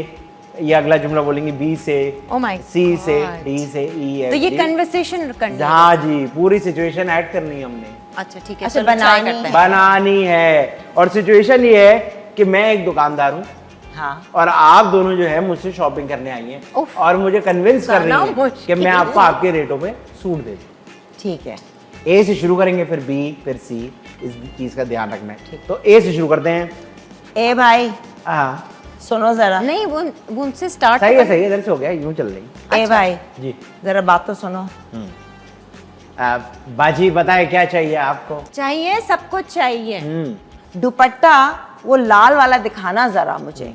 ये अगला जुमला बोलेंगे B से, Oh my C से, God। D से, E है। तो ये कन्वर्सेशन करनी है। हाँ जी, पूरी सिचुएशन ऐड करनी है हमने, अच्छा ठीक है, अच्छा, चलो try बनानी करते हैं। बनानी है। और सिचुएशन ये है कि मैं एक दुकानदार हूँ, हाँ। और आप दोनों जो है मुझसे शॉपिंग करने आई हैं, उफ, और मुझे कन्विंस कर करना रही हैं कि मुश्किल मैं आपको आपके रेटों पे सूट दे दूँ। ठीक है। ए से शुरू करेंगे, फिर B, फिर C। इस चीज का ध्यान रखना है। तो A से शुरू करते हैं। ए भाई हाँ सुनो जरा। नहीं वो उनसे स्टार्ट सही है, इधर से हो गया, यूं चल रही। ए भाई जी। जरा बात तो सुनो। बाजी बताए क्या चाहिए आपको? चाहिए, सब कुछ चाहिए। दुपट्टा वो लाल वाला दिखाना जरा मुझे।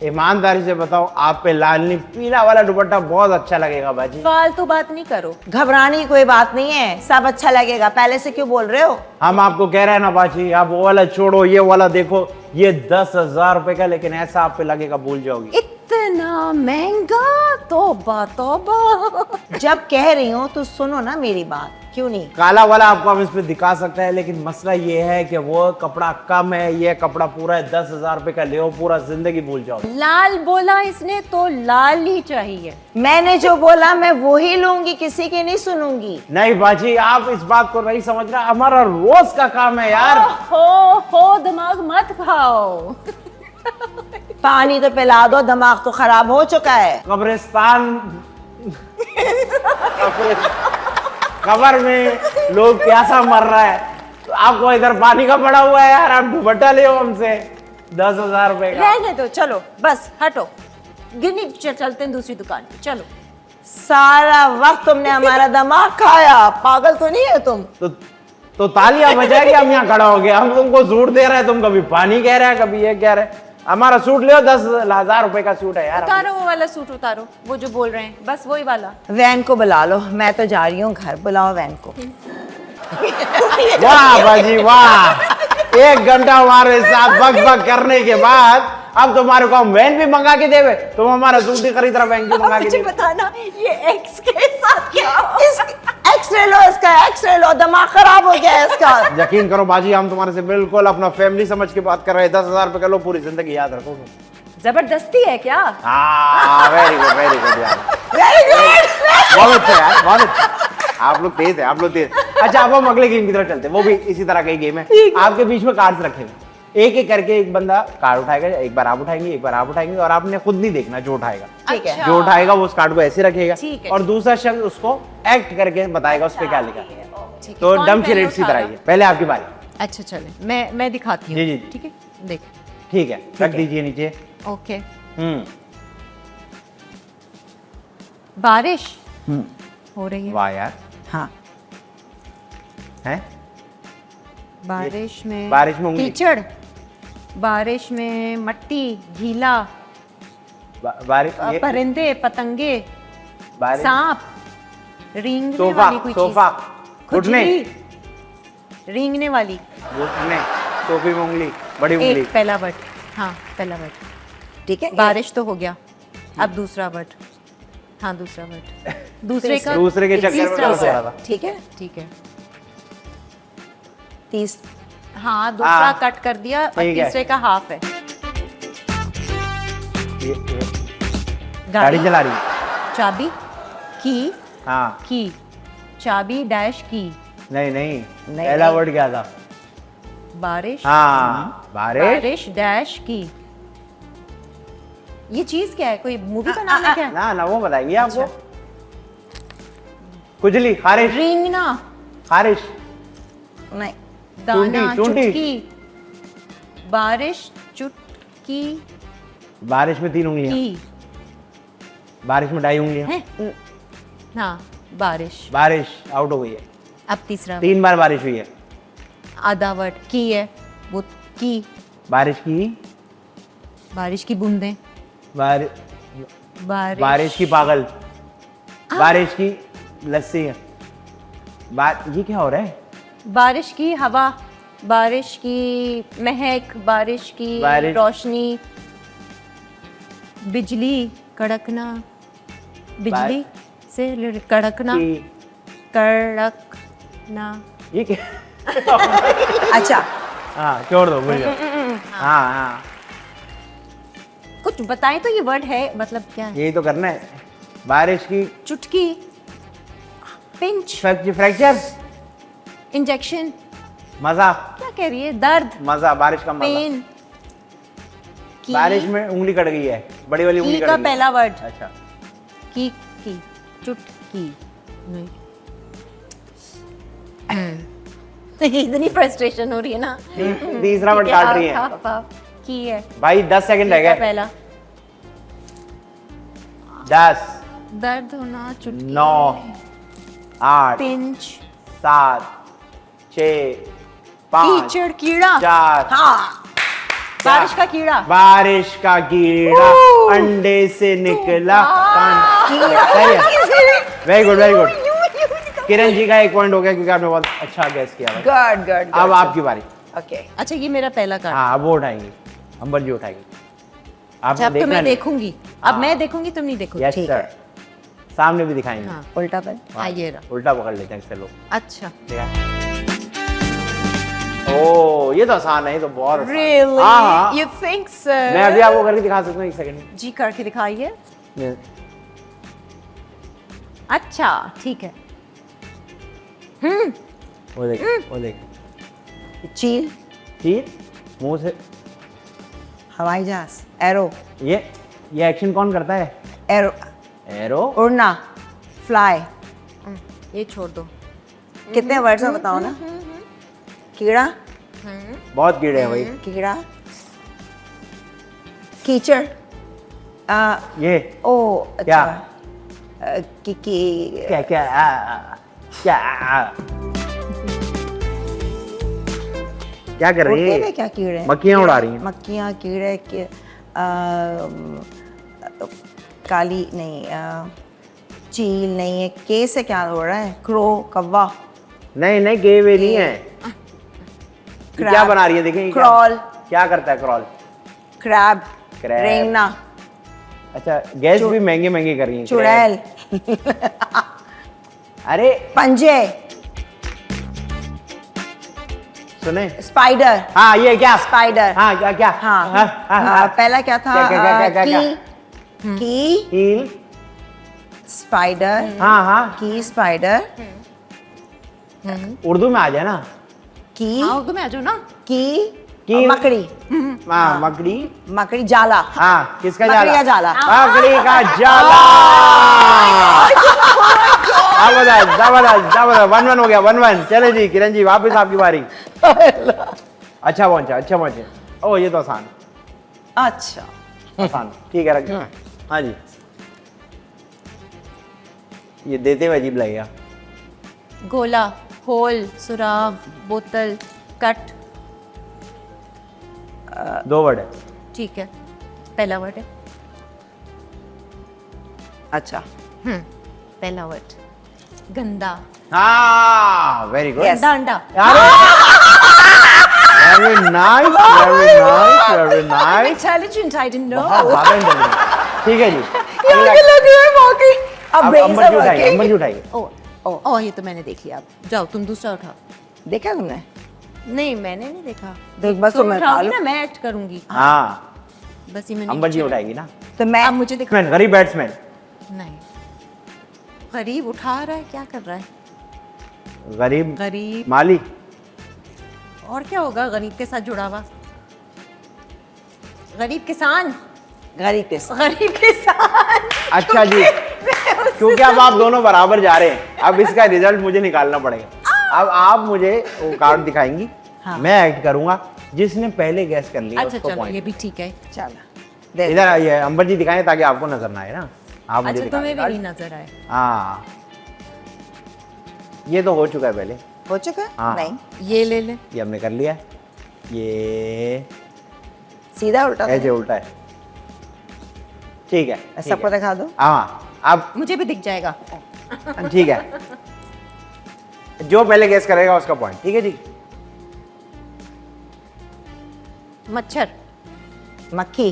ईमानदारी से बताओ, आप पे लाल नहीं पीला वाला दुपट्टा बहुत अच्छा लगेगा बाजी। फालतू बात नहीं करो। घबराने की कोई बात नहीं है, सब अच्छा लगेगा। पहले से क्यों बोल रहे हो? हम आपको कह रहे हैं ना बाजी, आप वो वाला छोड़ो, ये वाला देखो, ये 10,000 रुपए का, लेकिन ऐसा आप पे लगेगा भूल जाओगी। इतना महंगा? तौबा तौबा। जब कह रही हूँ तो सुनो ना मेरी बात, क्यों नहीं? काला वाला आपको हम इस पे दिखा सकते हैं, लेकिन मसला ये है कि वो कपड़ा कम है, ये कपड़ा पूरा है। 10,000 रुपए का ले हो, पूरा जिंदगी भूल जाओ। लाल बोला इसने तो लाल ही चाहिए। मैंने जो बोला मैं वो ही लूंगी, किसी की नहीं सुनूंगी। नहीं बाजी, आप इस बात को नहीं समझ रहे, हमारा रोज का काम है यार। हो दिमाग मत खाओ। पानी तो पिला दो, दिमाग तो खराब हो चुका है। कब्रिस्तान कब्र में लोग प्यासा मर रहा है, तो आपको इधर पानी का पड़ा हुआ है यार। आप दुपट्टा ले हमसे 10,000 रुपए का। रहने दो, चलो बस हटो। गिनी चलते हैं दूसरी दुकान पे, चलो। सारा वक्त तुमने हमारा दिमाग खाया, पागल तो नहीं है तुम? तो तालियां बजा के हम यहाँ खड़ा हो गए। हम तुमको सूट दे रहे हैं, तुम कभी पानी कह रहे हैं, कभी ये कह रहे हैं। हमारा सूट ले, 10,000 रुपए का सूट है यार। उतारो वो वाला सूट, उतारो वो जो बोल रहे हैं, बस वही वाला। वैन को बुला लो, मैं तो जा रही हूँ घर। बुलाओ वैन को। वाह बाजी वाह, 1 घंटा हमारे साथ बक बक करने के बाद अब तुम्हारे को हम वैन भी मंगा के देवे, तुम हमारा सूट ही खरीद रहा बैंक मंगा के मुझे देवे। बताना ये एक्स के साथ क्या एक्सरे लो इसका, एक्सरे लो, दिमाग खराब हो गया है इसका। यकीन करो बाजी, हम तुम्हारे से बिल्कुल अपना फैमिली समझ के बात कर रहे हैं। 10,000 रुपए का लो, पूरी जिंदगी याद रखोगे। जबरदस्ती है क्या? वेरी गुड वेरी गुड यार, वेरी गुड। बहुत अच्छा यार, बहुत अच्छा। आप लोग तेज है, आप लोग तेज। अच्छा, अब हम अगले गेम की तरफ चलते हैं, वो भी इसी तरह का ही गेम है। आपके बीच में कार्ड्स रखे हुए, एक एक करके एक बंदा कार्ड उठाएगा, एक बार आप उठाएंगे, एक बार आप उठाएंगे, और आपने खुद नहीं देखना जो उठाएगा। ठीक है। अच्छा। जो उठाएगा वो उस कार्ड को ऐसे रखेगा, ठीक है, और दूसरा शख्स उसको एक्ट करके बताएगा उस पे क्या लिखा है। ठीक है, तो कौन डम पहले शरीफ की तरह ही उठाएगा? है। पहले आपकी बारी। अच्छा चले, मैं दिखाती हूँ। जी, जी। ठीक है, देख। ठीक है, रख दीजिए नीचे। ओके। बारिश हो रही है। वाह यार, हाँ, हैं? बारिश में उंगली। कीचड़, बारिश में मट्टी, गीला, बारिश, ये परिंदे, पतंगे, बारिश, सांप, रेंगने सोफा, वाली कोई सोफा, चीज, उठने, खुजली, रेंगने वाली। उठने, सोफे में उंगली, बड़ी उंगली। एक पहला वर्ड, हाँ पहला वर्ड। ठीक है। बारिश तो हो गया, अब दूसरा वर्ड। हाँ दूसरा वर्ड, दूसरे का दूसरे के चक्कर में तीसरा गलत हो रहा वर्ड। था। ठीक है। ठीक है, 30। हाँ दूसरा हाँ, कट कर दिया, और ठीक है। तीसरे का हाफ है। ये गाड़ी चला रही है। चाबी, की, हाँ, की, चाबी डैश की, नहीं नहीं, नहीं, पहला नहीं। वर्ड क्या था? बारिश, हाँ, बारिश। बारिश डैश की। ये चीज क्या है? कोई मूवी का नाम है क्या? ना ना, वो बताएंगे आपको। खुजली, खारिश, रेंगना, खारिश, नहीं, दाना, चूंटी। चुटकी, बारिश, चुटकी बारिश में 3 उंगलियां, की बारिश में 2.5 उंगलियां। है। हाँ बारिश। बारिश आउट हो गई है। अब तीसरा 3 बार बारिश हुई है। आधा वर्ड की है, वो की, बारिश की, बारिश की बूंदें, बारिश, बारिश, बारिश की पागल, बारिश की लस्सी है। ये क्या हो रहा है? बारिश की हवा, बारिश की महक, बारिश की बारिश- रोशनी, बिजली कड़कना, बिजली से कड़कना, कि कड़कना। ये क्या? अच्छा, हाँ छोड़ दो, भूल जाओ। हाँ हाँ, कुछ बताएं तो ये वर्ड है, मतलब क्या है? यही तो करना है। बारिश की चुटकी, पिंच, फ्रैक्चर, इंजेक्शन, मजा, क्या कह रही है? दर्द, मजा, बारिश का मजा। पेन, की, बारिश में उंगली कट गई है, बड़ी वाली उंगली की कट का गई है। पहला वर्ड, अच्छा, की, चुटकी, नहीं। इतनी फ्रस्ट्रेशन हो रही है ना। तीसरा वर्ड काट रही है। की है भाई 10 सेकंड रह की का गए। पहला 10, दर्द होना, चुटकी, 9, 8, पिंच, 7, 6, 5, कीचड़, कीड़ा, 4। हाँ, बारिश का कीड़ा, बारिश का कीड़ा अंडे से निकला। Very good very good. Kiran ji का 1 पॉइंट हो गया, क्योंकि आपने बहुत अच्छा गैस किया भाई। Good good. अब आपकी बारी। ओके, अच्छा ये मेरा पहला कार्ड। हाँ, अब वो उठाएंगे, अंबर जी उठाएंगे। अच्छा आपने अब तो देखना मैं नहीं। देखूंगी, अब मैं देखूंगी, तुम नहीं देखोगे। यस ठीक सर, सामने भी दिखाएंगे। हाँ उल्टा पर। हाँ, ये रहा। उल्टा पकड़ लेते हैं चलो। अच्छा ओ, ये तो आसान है, ये तो बहुत आसान है। really हाँ, हाँ। you think so? मैं अभी आपको करके दिखा सकता हूँ 1 सेकंड जी करके दिखाइए। में। अच्छा ठीक है। वो देख, वो देख, चील, चील, मुंह से। हवाई जहाज, एरो, ये एक्शन कौन करता है? एरो, एरो, उड़ना, फ्लाई। ये छोड़ दो। कितने वर्ड्स में बताओ ना? कीड़ा, बहुत कीड़े हैं भाई। कीड़ा, कीचड़, ये ओ क्या? अच्छा, की क्या क्या क्या कर रही उड़ते है? हुए क्या कीड़े? मक्खियाँ उड़ा रही हैं। मक्खियाँ, कीड़े के काली नहीं, चील नहीं है, के से क्या हो रहा है? क्रो, कौवा, नहीं नहीं गे वे नहीं है। Crab, क्या बना रही है देखें? Crawl, क्या करता है क्रॉल? crab, Crab. रेंगना, अच्छा गैस भी महंगे महंगे कर रही है। चुड़ैल, अरे पंजे, सुने? स्पाइडर, हाँ ये क्या? स्पाइडर, हाँ क्या क्या? हाँ, पहला क्या था? क्या? की, हील। स्पाइडर, हाँ हाँ की, स्पाइडर, उर्दू में आ जाए ना। हाँ उर्दू में आ जाओ ना। की, मकड़ी, हाँ मकड़ी। मकड़ी, जाला, हाँ किसका मकड़ी जाला? का जाला, मकड़ी का जाला। जबरदस्त जबरदस्त जबरदस्त। 1-1 हो गया 1-1। चले जी किरण जी वापस आपकी बारी। अच्छा पहुंचे। ओ ये तो आसान अच्छा, आसान ठीक है रख। हाँ जी ये देते हुए अजीब लगेगा। गोला, होल, सुराग, बोतल, कट। 2 वर्ड है। ठीक है, पहला वर्ड है। अच्छा, पहला वर्ड गंदा। हाँ वेरी गुड। Yes. गंदा अंडा। Very nice very nice. Intelligent, I didn't know. बहुत ज्यादा इंटेलिजेंट। ठीक है जी अब अब brains अंबर are जी उठाइए working. अंबर जी उठाइए। ओ ये तो मैंने देख लिया। अब जाओ तुम दूसरा उठाओ। देखा तुमने? नहीं मैंने नहीं देखा। देख बस तुम मैं उठाओगी ना, मैं एक्ट करूंगी। हाँ बस ये मैंने अंबर जी उठाएगी ना। तो मैं अब मुझे दिखा। बैट्समैन गरीब बैट्समैन। नहीं, गरीब उठा रहा है, क्या कर रहा है? गरीब माली। और क्या होगा गरीब के साथ जुड़ा हुआ? गरीब किसान। गरीब के साथ। गरीब किसान। अच्छा जी क्योंकि अब आप दोनों बराबर जा रहे हैं, अब इसका रिजल्ट मुझे निकालना पड़ेगा। अब आप मुझे वो कार्ड दिखाएंगी, हाँ। मैं एक्ट करूंगा, जिसने पहले गैस कर लिया अच्छा उसको चलो, ये पॉइंट। भी ठीक है। चलो दे इधर आइए अंबर जी दिखाएं ताकि आपको नजर ना आए ना। आप मुझे अच्छा तुम्हें दिखाएं भी नहीं कार्ड। नजर आए। हाँ ये तो हो चुका है पहले। हो चुका है? हाँ। नहीं, ये ले ले। ये हमने कर लिया है। ये सीधा उल्टा ऐसे उल्टा है। ठीक है ठीक सबको है। दिखा दो। हाँ अब मुझे भी दिख जाएगा। ठीक है जो पहले गैस करेगा उसका पॉइंट। ठीक है जी। मच्छर। मक्खी,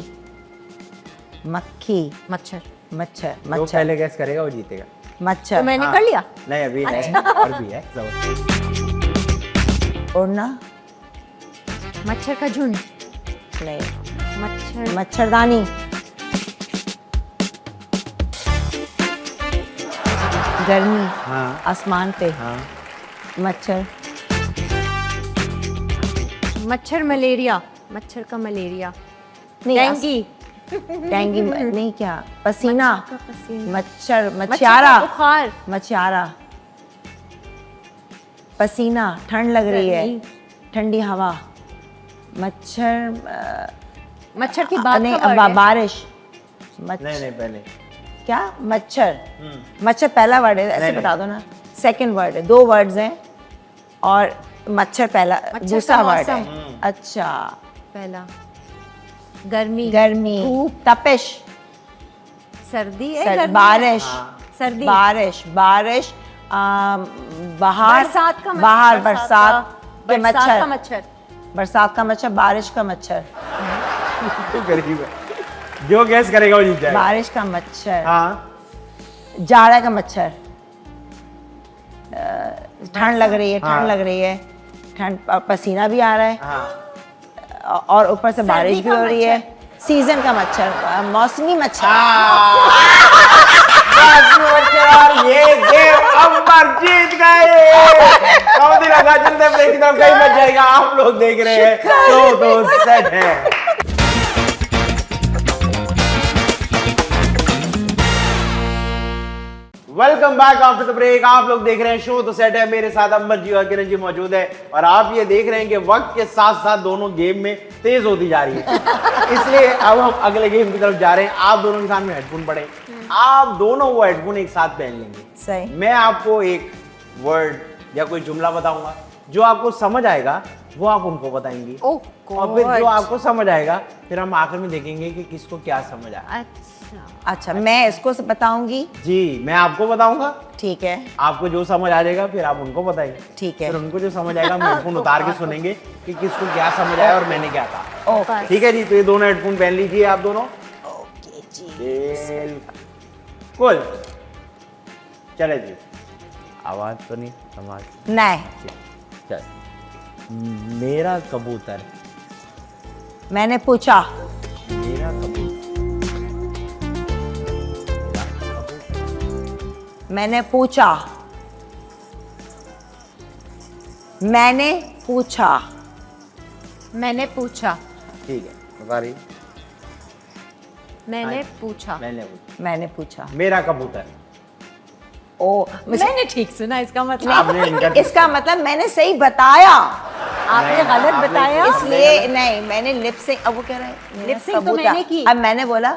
मक्खी, मच्छर। मच्छर, जो मच्छर, पहले गैस करेगा वो जीतेगा। मच्छर, तो मैंने हाँ। कर लिया। नहीं अभी है और भी है जबरदस्त। उड़ना, मच्छर का झुंड। नहीं, मच्छर। मच्छरदानी, गर्मी, हाँ आसमान पे, हाँ मच्छर, मच्छर मलेरिया। मच्छर का मलेरिया। नहीं, डेंगी। डेंगी नहीं, क्या पसीना, मच्छर का पसीना। मच्छर, मच्छर मच्छियारा, का बुखार। मच्छियारा, पसीना, ठंड लग रही है, गर्मी। ठंडी हवा, मच्छर, मच्छर की बात नहीं, का word है। बारिश, नहीं नहीं पहले क्या मच्छर, मच्छर पहला वर्ड है, ऐसे नहीं, बता दो ना। सेकंड वर्ड है, 2 वर्ड्स हैं और मच्छर पहला, मच्छर दूसरा का वर्ड है। मौसम। अच्छा, पहला गर्मी। गर्मी, धूप। तपिश, सर्दी है। गर्मी है। बारिश, सर्दी। बारिश, बारिश, बाहर, बरसात का मच्छर। बाहर, बरसात के बरसात का मच्छर, मच्छर। बरसात का मच्छर, बारिश का मच्छर, गरीब है। जो गैस करेगा वो जीत जाएगा। बारिश का मच्छर, हाँ जाड़ा का मच्छर, ठंड लग रही है, हाँ। ठंड लग रही है, ठंड, पसीना भी आ रहा है हाँ और ऊपर से बारिश भी का हो रही है। सीजन का मच्छर, मौसमी मच्छर, और ये गेम अंबर जीत गए। कौन लगा चलते ब्रेक की तरफ कहीं मच जाएगा। आप लोग देख रहे हैं तो सेट है। Welcome back after the break. आप लोग देख रहे हैं शो तो सेट है। मेरे साथ अंबर जी और किरण जी मौजूद है और आप ये देख रहे हैं कि वक्त के साथ साथ दोनों गेम में तेज होती जा रही है। इसलिए अब हम अगले गेम की तरफ जा रहे हैं। आप दोनों के सामने हेडफोन पड़े, आप दोनों वो हेडफोन एक साथ पहन लेंगे। सही। मैं आपको एक वर्ड या कोई जुमला बताऊंगा, जो आपको समझ आएगा वो आप उनको बताएंगी। ओह और फिर जो गॉड। आपको समझ आएगा फिर हम आखिर में देखेंगे कि किसको क्या समझ आया। अच्छा अच्छा, मैं इसको बताऊंगी। जी, मैं आपको बताऊंगा, ठीक है, आपको जो समझ आ जाएगा फिर आप उनको बताइए। ठीक है, फिर उनको जो समझ आएगा हम हेडफोन उतार के सुनेंगे कि किसको क्या समझ आया और मैंने क्या कहा। ओके ठीक है जी, तो ये दोनों हेडफोन पहन लीजिए आप दोनों। ओके जी। बिल्कुल, चले जी। आवाज तो नहीं, आवाज नहीं, चल। मेरा कबूतर, मैंने पूछा। मेरा कबूतर, मैंने पूछा। मैंने पूछा। मैंने पूछा। ठीक है, बता रही। मैंने पूछा। मैंने पूछा। मेरा कबूतर। ओ, मैंने ठीक सुना, इसका मतलब आपने इनका ठीक इसका मतलब मैंने सही बताया, आपने नहीं, गलत आपने बताया। इसलिए नहीं, मैंने लिप सिंक। अब वो कह रहा है मेरा लिप सिंक तो कबूतर। मैंने की। अब मैंने बोला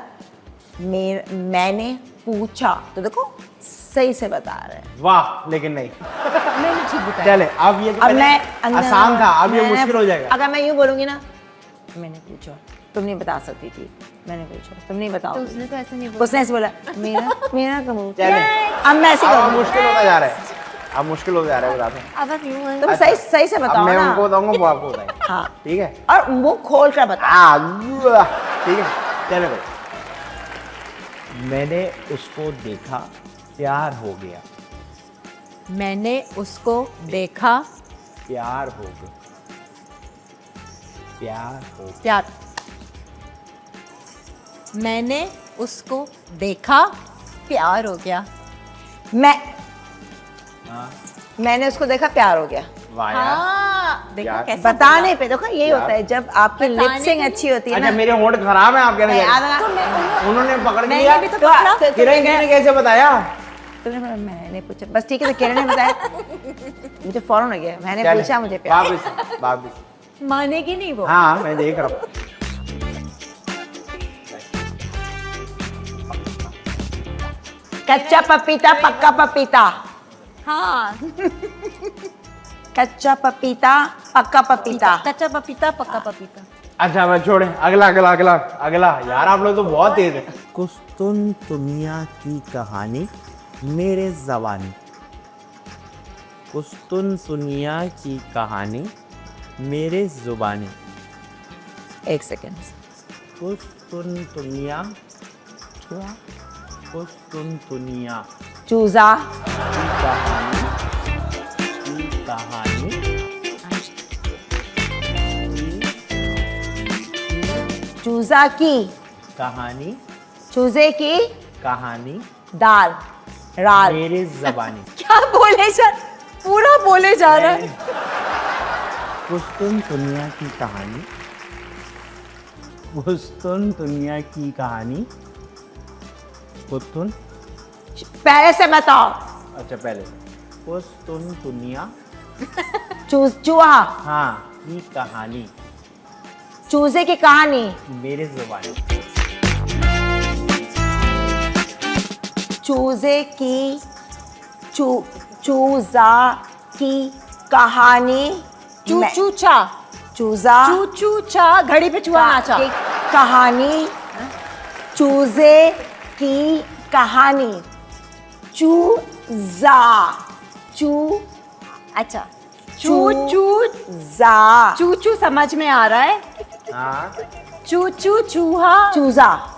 मैंने पूछा, तो देखो सही से बता रहे हैं। वाह, लेकिन नहीं। मैंने ठीक बताया। चले, अब ये तो अब पहले मैं अंदर- आसान था, अब ये मैंने- मुश्किल हो जाएगा। अगर मैं यूं बोलूंगी ना, मैंने पूछा, तुम नहीं बता सकती थी, मैंने पूछा, तुम नहीं बताओ। तो उसने तो ऐसे नहीं बोला। उसने ऐसे बोला मेरा मेरा कबूतर। चले, अब मैं ऐसे अब करूंगी। मुश्किल होता जा रहा है, अब मुश्किल होता जा रहा है, बताते हैं। अब आप यूं तुम सही सही से अब बताओ मैं ना। उनको बताऊंगा, वो आपको बताएंगे। हाँ, ठीक है, और मुंह खोल कर बताओ। ठीक है, चले भाई। मैंने उसको देखा, प्यार हो गया, मैंने उसको देखा, प्यार हो गया, प्यार हो गया। प्यार। मैंने उसको देखा, प्यार हो गया। हाँ, मैंने उसको देखा, प्यार हो गया। वाह यार। हाँ, देखो यार, कैसा बताने पे देखो यही यार। होता है, जब आपकी बताने लिपसिंग पे- अच्छी होती है अच्छा, ना। मेरे होंठ खराब है, आप कहने नहीं, लगे। अब- तो मैं उन्होंने पकड़ मैंने लिया, भी तो पकड़ा। किरण जी ने कैसे बताया? तुमने बोला मैंने पूछा, बस ठीक है, तो किरण ने बताया। मुझे फौरन हो गया, मैंने चले, पूछा, मुझे प्यार। वापिस वापिस। मानेगी नहीं वो। हाँ, मैं देख रहा हूँ। कच्चा पपीता पक्का पपीता। हाँ, कच्चा पपीता पक्का पपीता। कच्चा पपीता, पक्का पपीता। अच्छा, मैं छोड़े, अगला अगला अगला अगला। यार आप लोग तो बहुत तेज है। कुस्तुन दुनिया की कहानी मेरे ज़बानी, कुस्तुन सुनिया की कहानी मेरे ज़ुबानी, एक सेकेंड। कुस्तुन दुनिया, कुस्तुन दुनिया चूजा। की कहानी चूजा की कहानी चूजे की कहानी दाल राल। मेरे ज़बानी। क्या बोले जा, पूरा बोले जा रहा है। पुस्तुन दुनिया की कहानी, पुस्तुन दुनिया की कहानी, पुस्तुन। पहले से बताओ। अच्छा, पहले से। पुस्तुन दुनिया, चूहा। हाँ, की कहानी चूजे की कहानी मेरे ज़बानी। चूजे की चूजा की कहानी। चूचूचा, चूजा चूचूचा, घड़ी पे चूहा नाचा। की कहानी। चूजे की कहानी। चूजा चू अच्छा, चूचू, जा चूचू समझ में आ रहा है। हाँ, चूचू चूहा, चूजा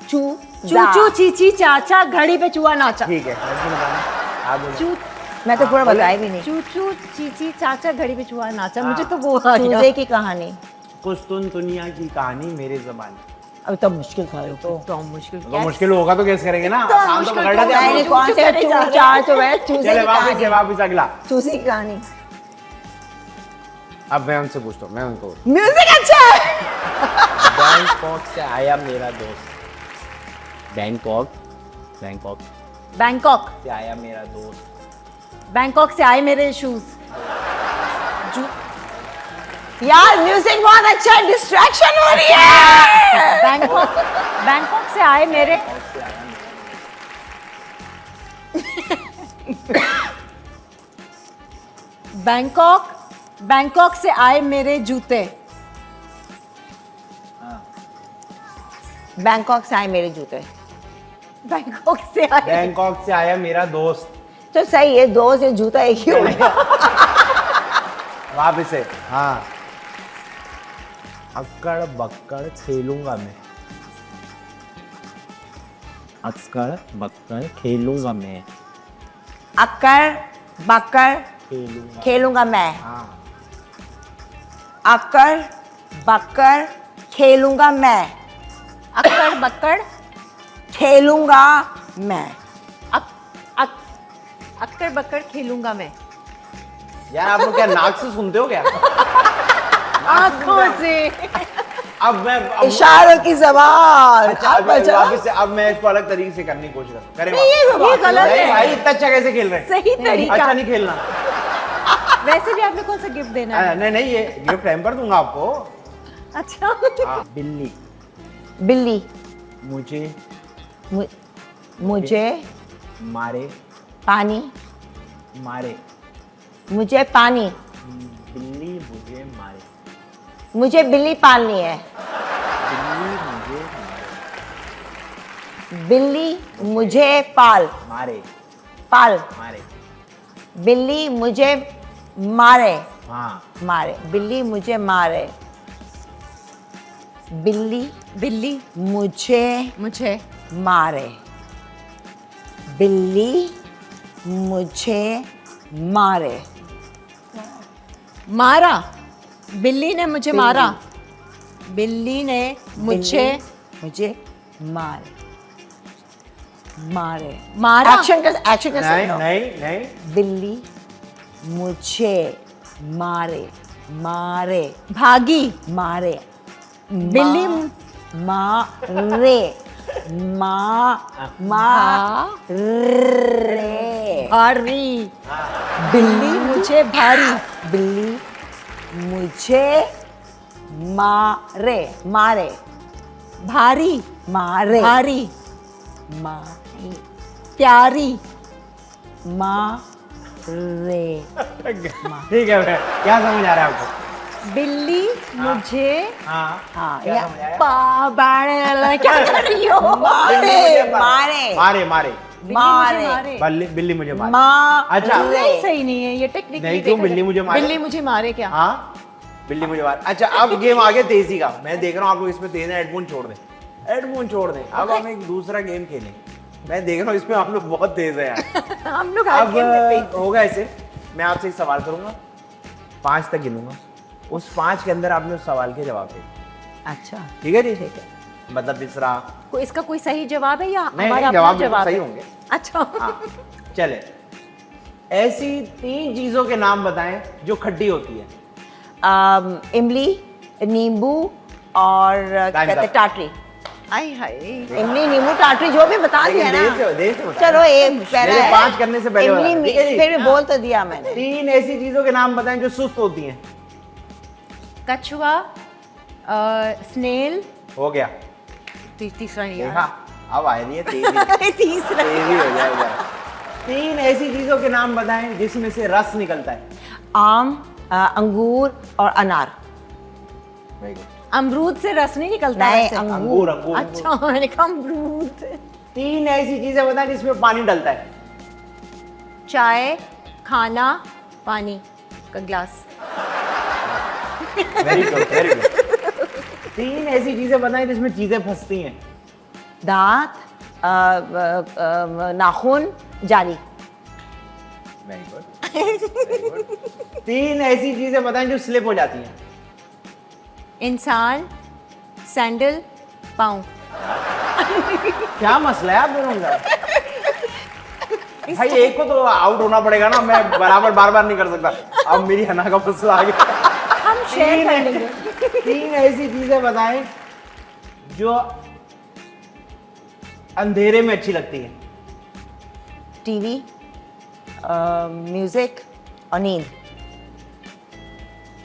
चू चूचू चीची चाचा, घड़ी पे चूहा नाचा। ठीक है, ऐसे बताना। आप बोलो। चू मैं तो पूरा बताया भी नहीं। चूचू चीची चाचा, घड़ी पे चूहा नाचा। मुझे तो वो आ गया। चूजे की कहानी। पुस्तुन दुनिया की कहानी मेरे ज़बानी। अब तो मुश्किल था ये तो। तो मुश्किल तो मुश्किल होगा तो कैसे करेंगे ना, तो आसान तो मुश्किल पकड़ लेते तो हैं। मैंने चू- कौन चू से करे जा रहे हैं। चार जो है चूजे चले की वापिस कहानी। है, वापिस अगला। चूजे की कहानी। अब मैं उनसे पूछता हूँ, मैं उनको। म्यूजिक अच्छा है। बैंकॉक से आया मेरा दोस्त, बैंकॉक, बैंकॉक बैंकॉक, से आया मेरा दोस्त, बैंकॉक से आए मेरे शूज। यार म्यूजिक बहुत अच्छा है, डिस्ट्रैक्शन हो रही है। बैंकॉक, बैंकॉक से आए मेरे बैंकॉक, बैंकॉक से आए मेरे जूते। बैंकॉक से आए मेरे जूते। बैंकॉक से आए। बैंकॉक से आया मेरा दोस्त। तो सही है, दो से जूता एक ही हो गया। वापस से, हाँ। अक्कड़ बक्कड़ खेलूंगा मैं। अक्कड़ बक्कड़ खेलूंगा मैं। अक्कड़ बक्कड़ खेलूंगा। खेलूंगा मैं। हाँ। अक्कड़ बक्कड़ खेलूंगा मैं। अक्कड़ बक्कड़ खेलूंगा मैं। अक्कड़ बक्कड़ खेलूंगा मैं। यार आप लोग क्या नाक से सुनते हो क्या? आंखों से। अब मैं इशारों की जबान। अच्छा, अब बचा। वापस से अब मैं इसको अलग तरीके से करने की कोशिश करूँ। करें ये गलत नहीं है। भाई, इतना अच्छा कैसे खेल रहे हैं? सही तरीका। अच्छा नहीं खेलना। वैसे भी आपने कौन सा गिफ्ट देना है? नहीं नहीं, ये गिफ्ट हैम्पर दूंगा आपको। अच्छा। हाँ, बिल्ली बिल्ली मुझे मुझे मारे पानी। मारे। मुझे पानी। बिल्ली मुझे मारे। मुझे बिल्ली पालनी है। बिल्ली मुझे बिल्ली मुझे पाल मारे। पाल। मारे। बिल्ली मुझे मारे। हाँ। मारे। बिल्ली मुझे मारे। बिल्ली बिल्ली मुझे मुझे मारे। बिल्ली मुझे मारे। मारा। बिल्ली ने मुझे मारा। बिल्ली ने मुझे बिल्ली मुझे मारे। मारे। मारा। एक्शन कर नहीं नहीं नहीं। बिल्ली मुझे मारे। मारे। भागी। मारे। बिल्ली मारे। रे। भारी। बिल्ली मुझे भारी। बिल्ली मुझे मारे। मारे। भारी। मारे। भारी। मारे। प्यारी। मारे। ठीक है भाई, क्या समझ आ रहा है आपको? बिल्ली मुझे हाँ हाँ, क्या या- समझ आया? क्या कर रही हो? मारे। मारे। मारे मारे। मारे। बिल्ली मुझे मारे। मारे। अच्छा। नहीं, सही नहीं है ये टेक्निक। नहीं, क्यों बिल्ली मुझे मारे? बिल्ली मुझे मारे क्या? हाँ, बिल्ली मुझे मारे। अच्छा, अब गेम आ गया तेजी का। मैं देख रहा हूँ आप लोग इसमें तेज हैं। हेडफोन छोड़ दें, हेडफोन छोड़ दें। अब हम एक दूसरा गेम खेलें। मैं देख रहा हूँ इसमें आप लोग बहुत तेज है यार। हम लोग हर अब गेम में तेज। होगा ऐसे, मैं आपसे एक सवाल करूंगा, 5 तक गिनूंगा। उस 5 के अंदर आपने उस सवाल के जवाब दे। अच्छा, ठीक है जी? ठीक है। मतलब तीसरा इसका कोई सही जवाब है या नहीं, हमारा नहीं, अपना जवाब जवाब सही है? होंगे। अच्छा। हाँ, चले। ऐसी 3 चीजों के नाम बताएं जो खट्टी होती है। इमली, नींबू और Time's कहते up. टाटरी। आई हाय। इमली, नींबू, टाटरी जो भी बता दिया ना। देर से बताएं। चलो एक पहले मेरे 5 करने से पहले इमली, बताएं, ठीक है जी? फिर भी बोल तो दिया मैंने। 3 ऐसी चीजों के नाम बताएं जो सुस्त होती हैं। कछुआ, स्नेल, हो गया। तीसरा नहीं देखा, अब आया नहीं है तेजी। है। तीसरा तेजी हो जाएगा। 3 ऐसी चीजों के नाम बताएं जिसमें से रस निकलता है। आम, अंगूर और अनार। Very good. अमरूद से रस नहीं निकलता नहीं, वैसे। अंगूर अंगूर। अच्छा, मैंने कहा अमरूद। 3 ऐसी चीजें बताएं जिसमें पानी डलता है। चाय, खाना, पानी का glass. Very good, very good. 3 ऐसी चीजें बताएं जिसमें चीजें फंसती हैं। दांत, नाखून, जाली। Very good. 3 ऐसी चीजें बताएं जो स्लिप हो जाती हैं। इंसान, सैंडल, पाँव। क्या मसला है आप दोनों का? भाई एक को तो आउट होना पड़ेगा ना, मैं बराबर बार बार नहीं कर सकता। अब मेरी हना का मसला आ गया। हम शेयर कर लेंगे। 3 ऐसी चीजें बताएं जो अंधेरे में अच्छी लगती हैं। टीवी, म्यूजिक और नींद।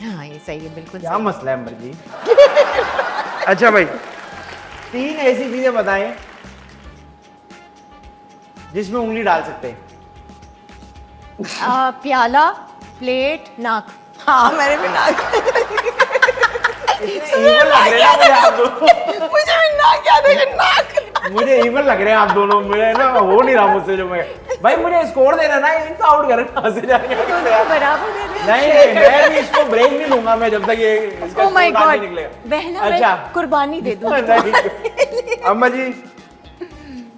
हाँ, ये सही है, बिल्कुल क्या सही। मसला है अमर जी? अच्छा भाई, 3 ऐसी चीजें बताएं जिसमें उंगली डाल सकते हैं। प्याला, प्लेट, नाक। हाँ, मैंने भी नाक। Evil लग रहे हैं मुझे आप लोग। मुझे भी नाक याद है, नाक। मुझे इवन लग रहे हैं आप दोनों, मुझे ना हो नहीं रहा मुझसे जो मैं भाई मुझे स्कोर देना ना, इनको आउट करना हंसे जाएंगे बराबर दे रहे नहीं मैं भी इसको ब्रेक नहीं लूंगा मैं जब तक ये इसका Oh my स्कोर God. नहीं निकलेगा। बहना अच्छा। मैं कुर्बानी दे दूँ नहीं। अम्मा जी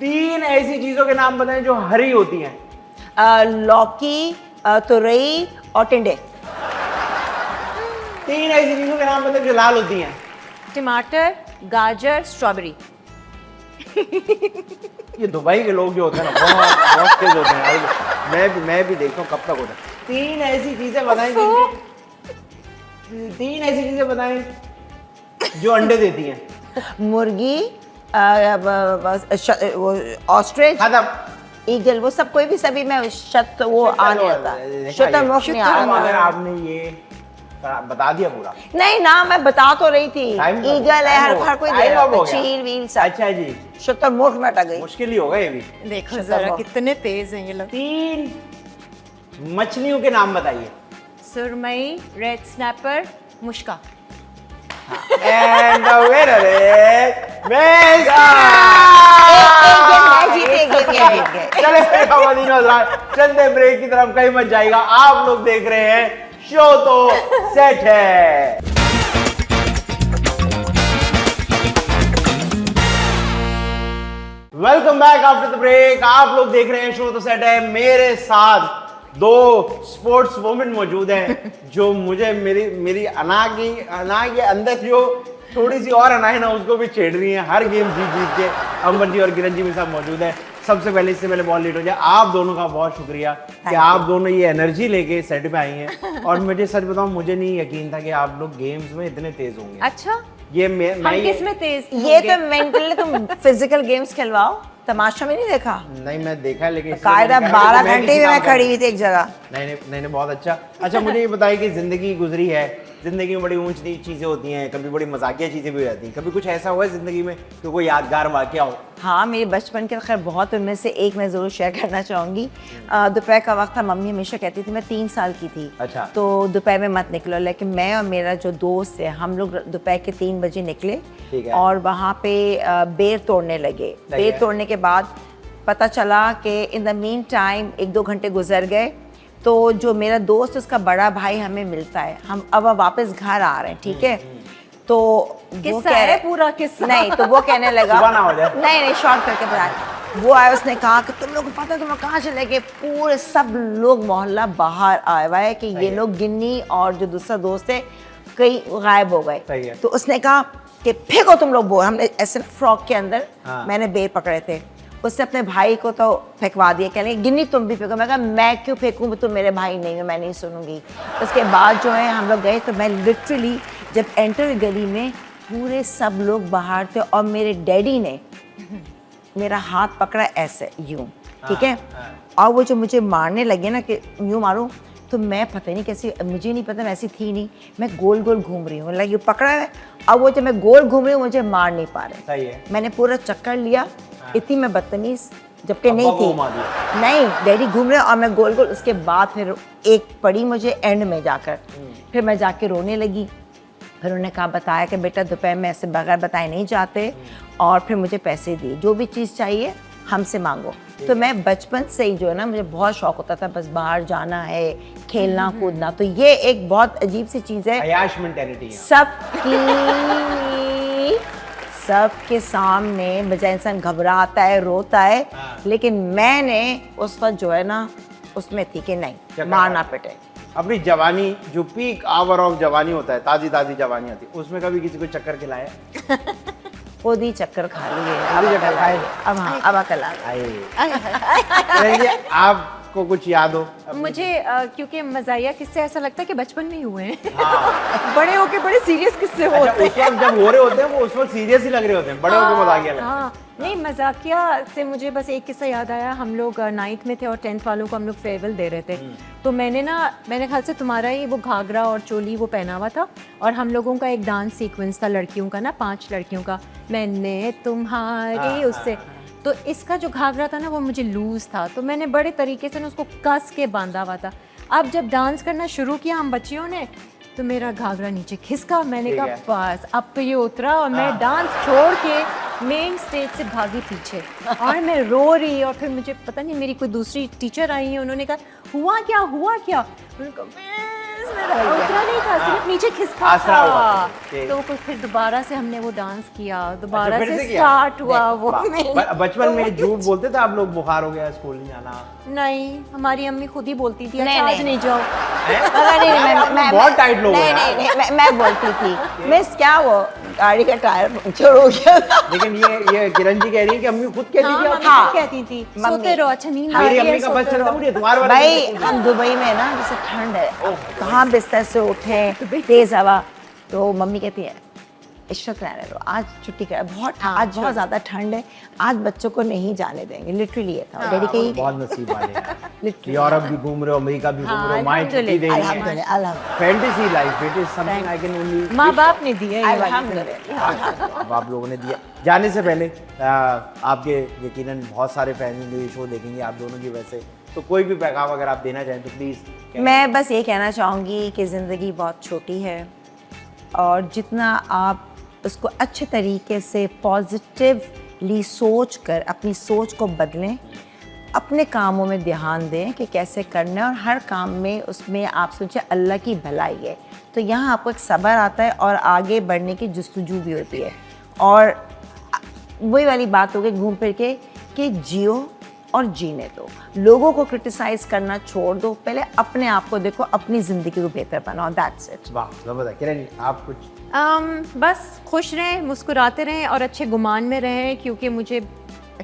3 ऐसी चीजों के नाम बताएं जो हरी होती हैं। लौकी, तुरई और टिंडे। 3 ऐसी चीजों के नाम बताएं जो लाल होती हैं। टमाटर, गाजर, स्ट्रॉबेरी। ये दुबई के लोग जो होते हैं ना बहुत बहुत तेज होते हैं। मैं भी देखता हूँ कब तक होता है। 3 ऐसी चीजें बताएं तीन ऐसी चीजें बताएं जो अंडे देती हैं। मुर्गी, ऑस्ट्रिच, खत्म। ईगल, वो सब कोई भी सभी में शत वो आ नहीं आता, शुतुरमुर्ग नहीं अब अगर आता। आपने ये बता दिया पूरा नहीं ना, मैं बता तो रही थी। टाइम कब? ईगल है, टाइम हर कोई हो दे गया। रहा टाइम हो था, गया। चील वील सब। अच्छा जी शुतुरमुर्ग में अटक गई। मुश्किल ही होगा ये भी। देखो शुतुरमुर्ग। जरा कितने तेज हैं ये लोग। 3 मछलियों के नाम बताइए। सुरमई, रेड स्नैपर, मुश्का। एंड द विनर इज मेसा। चले खवातीन हज़रात, चलते ब्रेक की तरफ, कहीं मत जाएगा। आप लोग देख रहे हैं शो तो सेट है। Welcome back after the break. आप लोग देख रहे हैं शो तो सेट है। मेरे साथ 2 स्पोर्ट्स वुमेन मौजूद हैं जो मुझे मेरी अना के अंदर जो थोड़ी सी और अना है ना उसको भी छेड़ रही है हर गेम जीत जीत के। अमन जी और किरण जी मेरे साथ मौजूद है। सबसे पहले, इससे पहले बहुत लेट हो जाए, आप दोनों का बहुत शुक्रिया कि आप दोनों ये एनर्जी लेके सेट पे आई हैं। और मुझे सच बताऊं, मुझे नहीं यकीन था कि आप लोग गेम्स में इतने तेज होंगे। अच्छा, ये मैं हम ये किस में तेज ये होंगे? तो मेंटली तुम फिजिकल गेम्स खिलवाओ, तमाशा में नहीं देखा? नहीं मैं देखा है लेकिन कायदा 12 घंटे में मैं खड़ी हुई थी एक जगह। नहीं बहुत अच्छा। अच्छा मुझे ये बताइए कि जिंदगी गुजरी है, जिंदगी में बड़ी ऊंच नीच चीजें होती हैं, कभी बड़ी मजाकिया चीजें भी हो जाती हैं, कभी कुछ ऐसा हुआ है जिंदगी में कि कोई यादगार वाकया हो? हाँ, मेरे बचपन के खैर बहुत, उनमें से एक मैं ज़रूर शेयर करना चाहूँगी। दोपहर का वक्त था, मम्मी हमेशा कहती थी, मैं 3 साल की थी, अच्छा। तो दोपहर में मत निकलो, लेकिन मैं और मेरा जो दोस्त है हम लोग दोपहर के 3 बजे निकले ठीक है। और वहाँ पे बेर तोड़ने लगे। सही बेर है। तोड़ने के बाद पता चला कि इन द मीन टाइम 1-2 घंटे गुजर गए, तो जो मेरा दोस्त उसका बड़ा भाई हमें मिलता है, हम अब वापस घर आ रहे हैं, ठीक है। तो वो किस्सा कह है रहे पूरा किस्सा। नहीं, तो वो कहने लगा सुबह ना हो जाए। नहीं शॉर्ट करके बताया। वो आया, उसने कहा कि तुम लोग को पता है तुम लोग कहाँ चले गए? पूरे सब लोग मोहल्ला बाहर आया हुआ है कि ये लोग गिन्नी और जो दूसरा दोस्त है कहीं गायब हो सही गए। है। तो उसने कहा कि फेंको तुम लोग बोर। हमने ऐसे फ्रॉक के अंदर हाँ। मैंने बेर पकड़े थे, उसने अपने भाई को तो फेंकवा दिया, कहने गिन्नी तुम भी फेंको। मैं कहा मैं क्यों फेंकूँ, तुम मेरे भाई नहीं हो, मैं नहीं सुनूंगी। उसके बाद जो है हम लोग गए, तो मैं लिटरली जब एंटर गली में पूरे सब लोग बाहर थे और मेरे डैडी ने मेरा हाथ पकड़ा ऐसे यूं, ठीक है। और वो जो मुझे मारने लगे ना कि यूं मारूं, तो मैं पता नहीं कैसी, मुझे नहीं पता, मैं ऐसी थी नहीं, मैं गोल गोल घूम रही हूँ, लाइक पकड़ा है। अब वो जब मैं गोल घूम रही हूँ मुझे मार नहीं पा रहे। सही है। मैंने पूरा चक्कर लिया, इतनी मैं बदतमीज जबकि अब्बा नहीं को थी। घुमा दिया। नहीं, डैडी घूम रहे और मैं गोल गोल। उसके बाद फिर एक पड़ी मुझे एंड में जाकर, फिर मैं जाके रोने लगी। फिर उन्होंने कहा, बताया कि बेटा दोपहर में ऐसे बगैर बताए नहीं जाते, और फिर मुझे पैसे दिए, जो भी चीज़ चाहिए हमसे मांगो। तो मैं बचपन से ही जो है ना, मुझे बहुत शौक होता था बस बाहर जाना है, खेलना कूदना। तो ये एक बहुत अजीब सी चीज़ है, अयाश मेंटेलिटी है। सबके सामने बजाय इंसान घबराता है, रोता है, लेकिन मैंने उस वक्त जो है ना उसमें थी कि नहीं, मारना पिटे। अपनी जवानी, जो पीक आवर ऑफ जवानी होता है, ताजी ताजी जवानी आती है, उसमें कभी किसी को चक्कर खिलाया? खुद ही चक्कर खा लिए, खुद ही चक्कर खाए। अब हाँ, अब अकल आ गई। आपको कुछ याद हो? मुझे क्योंकि मजाया किस्से ऐसा लगता है कि बचपन में ही हुए हैं। बड़े होके बड़े सीरियस किस्से अच्छा, होते उस वक्त जब हो रहे होते हैं वो उस वक्त सीरियस ही लग रहे होते हैं, बड़े होकर मजाकिया लगते हैं। हाँ, नहीं मजाकिया से मुझे बस एक किस्सा याद आया। हम लोग 9th में थे और 10th वालों को हम लोग फेयरवेल दे रहे थे। तो मैंने ख्याल से तुम्हारा ही वो घाघरा और चोली वो पहना हुआ था, और हम लोगों का एक डांस सीक्वेंस था लड़कियों का ना, 5 लड़कियों का, मैंने तुम्हारी उससे। तो इसका जो घाघरा था ना वो मुझे लूज था, तो मैंने बड़े तरीके से ना उसको कस के बांधा हुआ था। अब जब डांस करना शुरू किया हम बच्चियों ने, तो मेरा घाघरा नीचे खिसका। मैंने ठीक कहा है। बस अब तो ये उतरा, और मैं डांस छोड़ के मेन स्टेज से भागी पीछे और मैं रो रही और फिर मुझे पता नहीं मेरी कोई दूसरी टीचर आई है, उन्होंने कहा हुआ क्या उन्होंने कहा "मिस, मेरा उतना नहीं था, सिर्फ नीचे खिसका आसरा हुआ था।" था। ठीक। तो फिर दोबारा से हमने वो डांस किया, दोबारा फिर से से किया? स्टार्ट हुआ वो बचपन में झूठ बोलते थे आप लोग, बुखार हो गया स्कूल नहीं जाना? नहीं, हमारी अम्मी खुद ही बोलती थी नहीं, अच्छा आज नहीं। नहीं जाओ। पता नहीं मैं बहुत टाइट लोग हो नहीं यार। नहीं नहीं मैं बोलती थी मिस क्या वो गाड़ी का टायर पंक्चर हो गया था। लेकिन ये किरण जी कह रही है कि अम्मी खुद कहती थी हाँ, आप? मम्मी कहती थी मम्मी। सोते रहो, अच्छा नींद आ मेरी रही है, अम्मी का बस सोते चलता रहो। मुझे इतवार वाले भाई दिन से हम दुबई में ना जैसे ठंड है, कहाँ बिस्तर से उठे तेज हवा, तो मम्मी कहती है इश्रत रहने दो, आज छुट्टी कर, आज बहुत ज्यादा ठंड है, आज बच्चों को नहीं जाने देंगे। लिटरली ये था डैडी की बहुत नसीब वाले हैं। Literally. यूरोप भी घूम रहे हो, अमेरिका भी घूम रहे हो, माँ छुट्टी दे रही है। अल्हम्दुलिल्लाह अल्हम्दुलिल्लाह fantasy life, it is something I can only माँ बाप ने दिया ये वाली अल्हम्दुलिल्लाह। अब आप लोगों ने दिया। जाने से पहले आपके यकीनन बहुत सारे फैन हैं जो ये शो देखेंगे आप दोनों की वजह से, तो कोई भी पैगाम अगर आप देना चाहें तो प्लीज। मैं बस ये कहना चाहूँगी कि ज़िंदगी बहुत छोटी है और जितना आप उसको अच्छे तरीके से पॉजिटिवली सोच कर अपनी सोच को बदलें, अपने कामों में ध्यान दें कि कैसे करना है और हर काम में उसमें आप सोचें अल्लाह की भलाई है, तो यहाँ आपको एक सब्र आता है और आगे बढ़ने की जुस्तजू भी होती है। और वही वाली बात हो गई घूम फिर के कि जियो और जीने दो, लोगों को क्रिटिसाइज करना छोड़ दो, पहले अपने आप को देखो, अपनी ज़िंदगी को बेहतर बनाओ, दैट्स इट। वाह जबरदस्त। किरण जी आप कुछ? बस खुश रहें, मुस्कुराते रहें और अच्छे गुमान में रहें, क्योंकि मुझे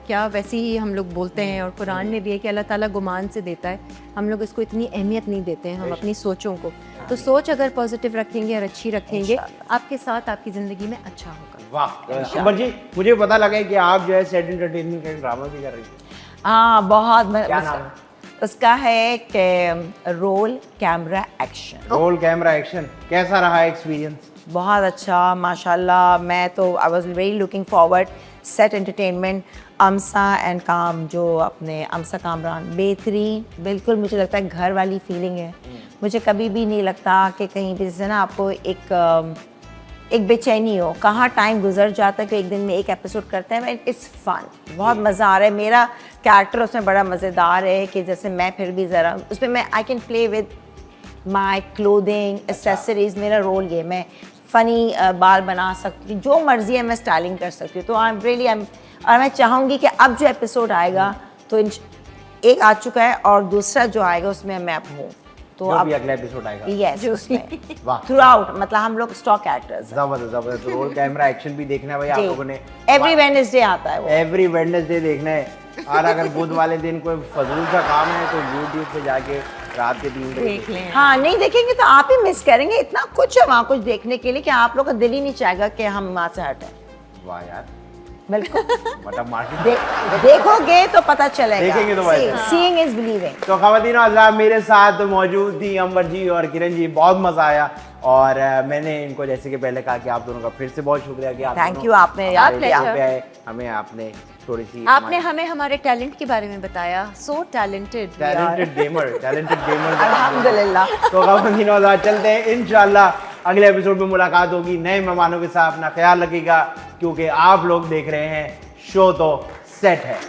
क्या वैसे ही हम लोग बोलते हैं और कुरान में भी है कि अल्लाह ताला गुमान से देता है, हम लोग इसको इतनी अहमियत नहीं देते हैं हम अपनी सोचों को। तो सोच अगर पॉजिटिव रखेंगे और अच्छी रखेंगे, आपके साथ आपकी ज़िंदगी में अच्छा होगा। वाह अंबर जी, मुझे पता लगा है कि आप जो है सेट एंटरटेनमेंट का ड्रामा भी कर रही हैं। हाँ बहुत क्या नाम है? उसका है कि roll camera action. Roll camera action, कैसा रहा एक्सपीरियंस? बहुत अच्छा माशाल्लाह। मैं तो I was very looking forward. Set entertainment, अमसा एंड काम, जो अपने अमसा कामरान बेहतरीन, बिल्कुल मुझे लगता है घर वाली फीलिंग है। मुझे कभी भी नहीं लगता कि कहीं भी जैसे ना आपको एक बेचैनी हो, कहाँ टाइम गुजर जाता है कि एक दिन में एक एपिसोड करते हैं। इट्स फन, बहुत मज़ा आ रहा है। मेरा कैरेक्टर उसमें बड़ा मज़ेदार है कि जैसे मैं फिर भी ज़रा उसमें मैं I can play with my clothing accessories. मेरा रोल ये, मैं फ़नी बाल बना सकती हूँ, जो मर्ज़ी है मैं स्टाइलिंग कर सकती हूँ। तो आई एम रियली और मैं चाहूँगी कि अब जो एपिसोड आएगा तो एक आ चुका है और दूसरा जो आएगा उसमें मैं अब हूँ, तो जो अब भी अगला एपिसोड आएगा। यस उसमें वाह थ्रू आउट, मतलब हम लोग स्टॉक एक्टर्स जबरदस्त जबरदस्त। रोल कैमरा एक्शन भी देखना है भाई आप लोगों ने। एवरी वेडनेसडे आता है वो। एवरी वेडनेसडे देखना है। और अगर बुध वाले दिन कोई फजूल सा काम है तो यूट्यूब पे जाके रात के 3 बजे देख लें। हाँ नहीं देखेंगे तो आप ही मिस करेंगे, इतना कुछ है वहाँ कुछ देखने के लिए कि आप लोग का दिल ही नहीं चाहेगा कि हम वहाँ से हटें। वाह यार, बिल्कुल मतलब मार्केट देखोगे तो पता चलेगा। देखेंगे तो भाई। Seeing is believing. तो ख़वातीन और हज़रात, मेरे साथ मौजूद थी अंबर जी और किरण जी, बहुत मज़ा आया। और मैंने इनको जैसे कि पहले कहा कि आप दोनों का फिर से बहुत शुक्रिया कि आप थैंक दोनों यू, आपने याद हमारे किया। यहाँ पे आए, हमें आपने थोड़ी सी आपने हमें हमारे टैलेंट के बारे में बताया। So talented. टैलेंटेड गेमर अल्हम्दुलिल्लाह। तो ख़वातीन और हज़रात, चलते हैं इंशाल्लाह अगले एपिसोड में मुलाकात होगी नए मेहमानों के साथ। अपना ख्याल रखिएगा, क्योंकि आप लोग देख रहे हैं शो तो सेट है।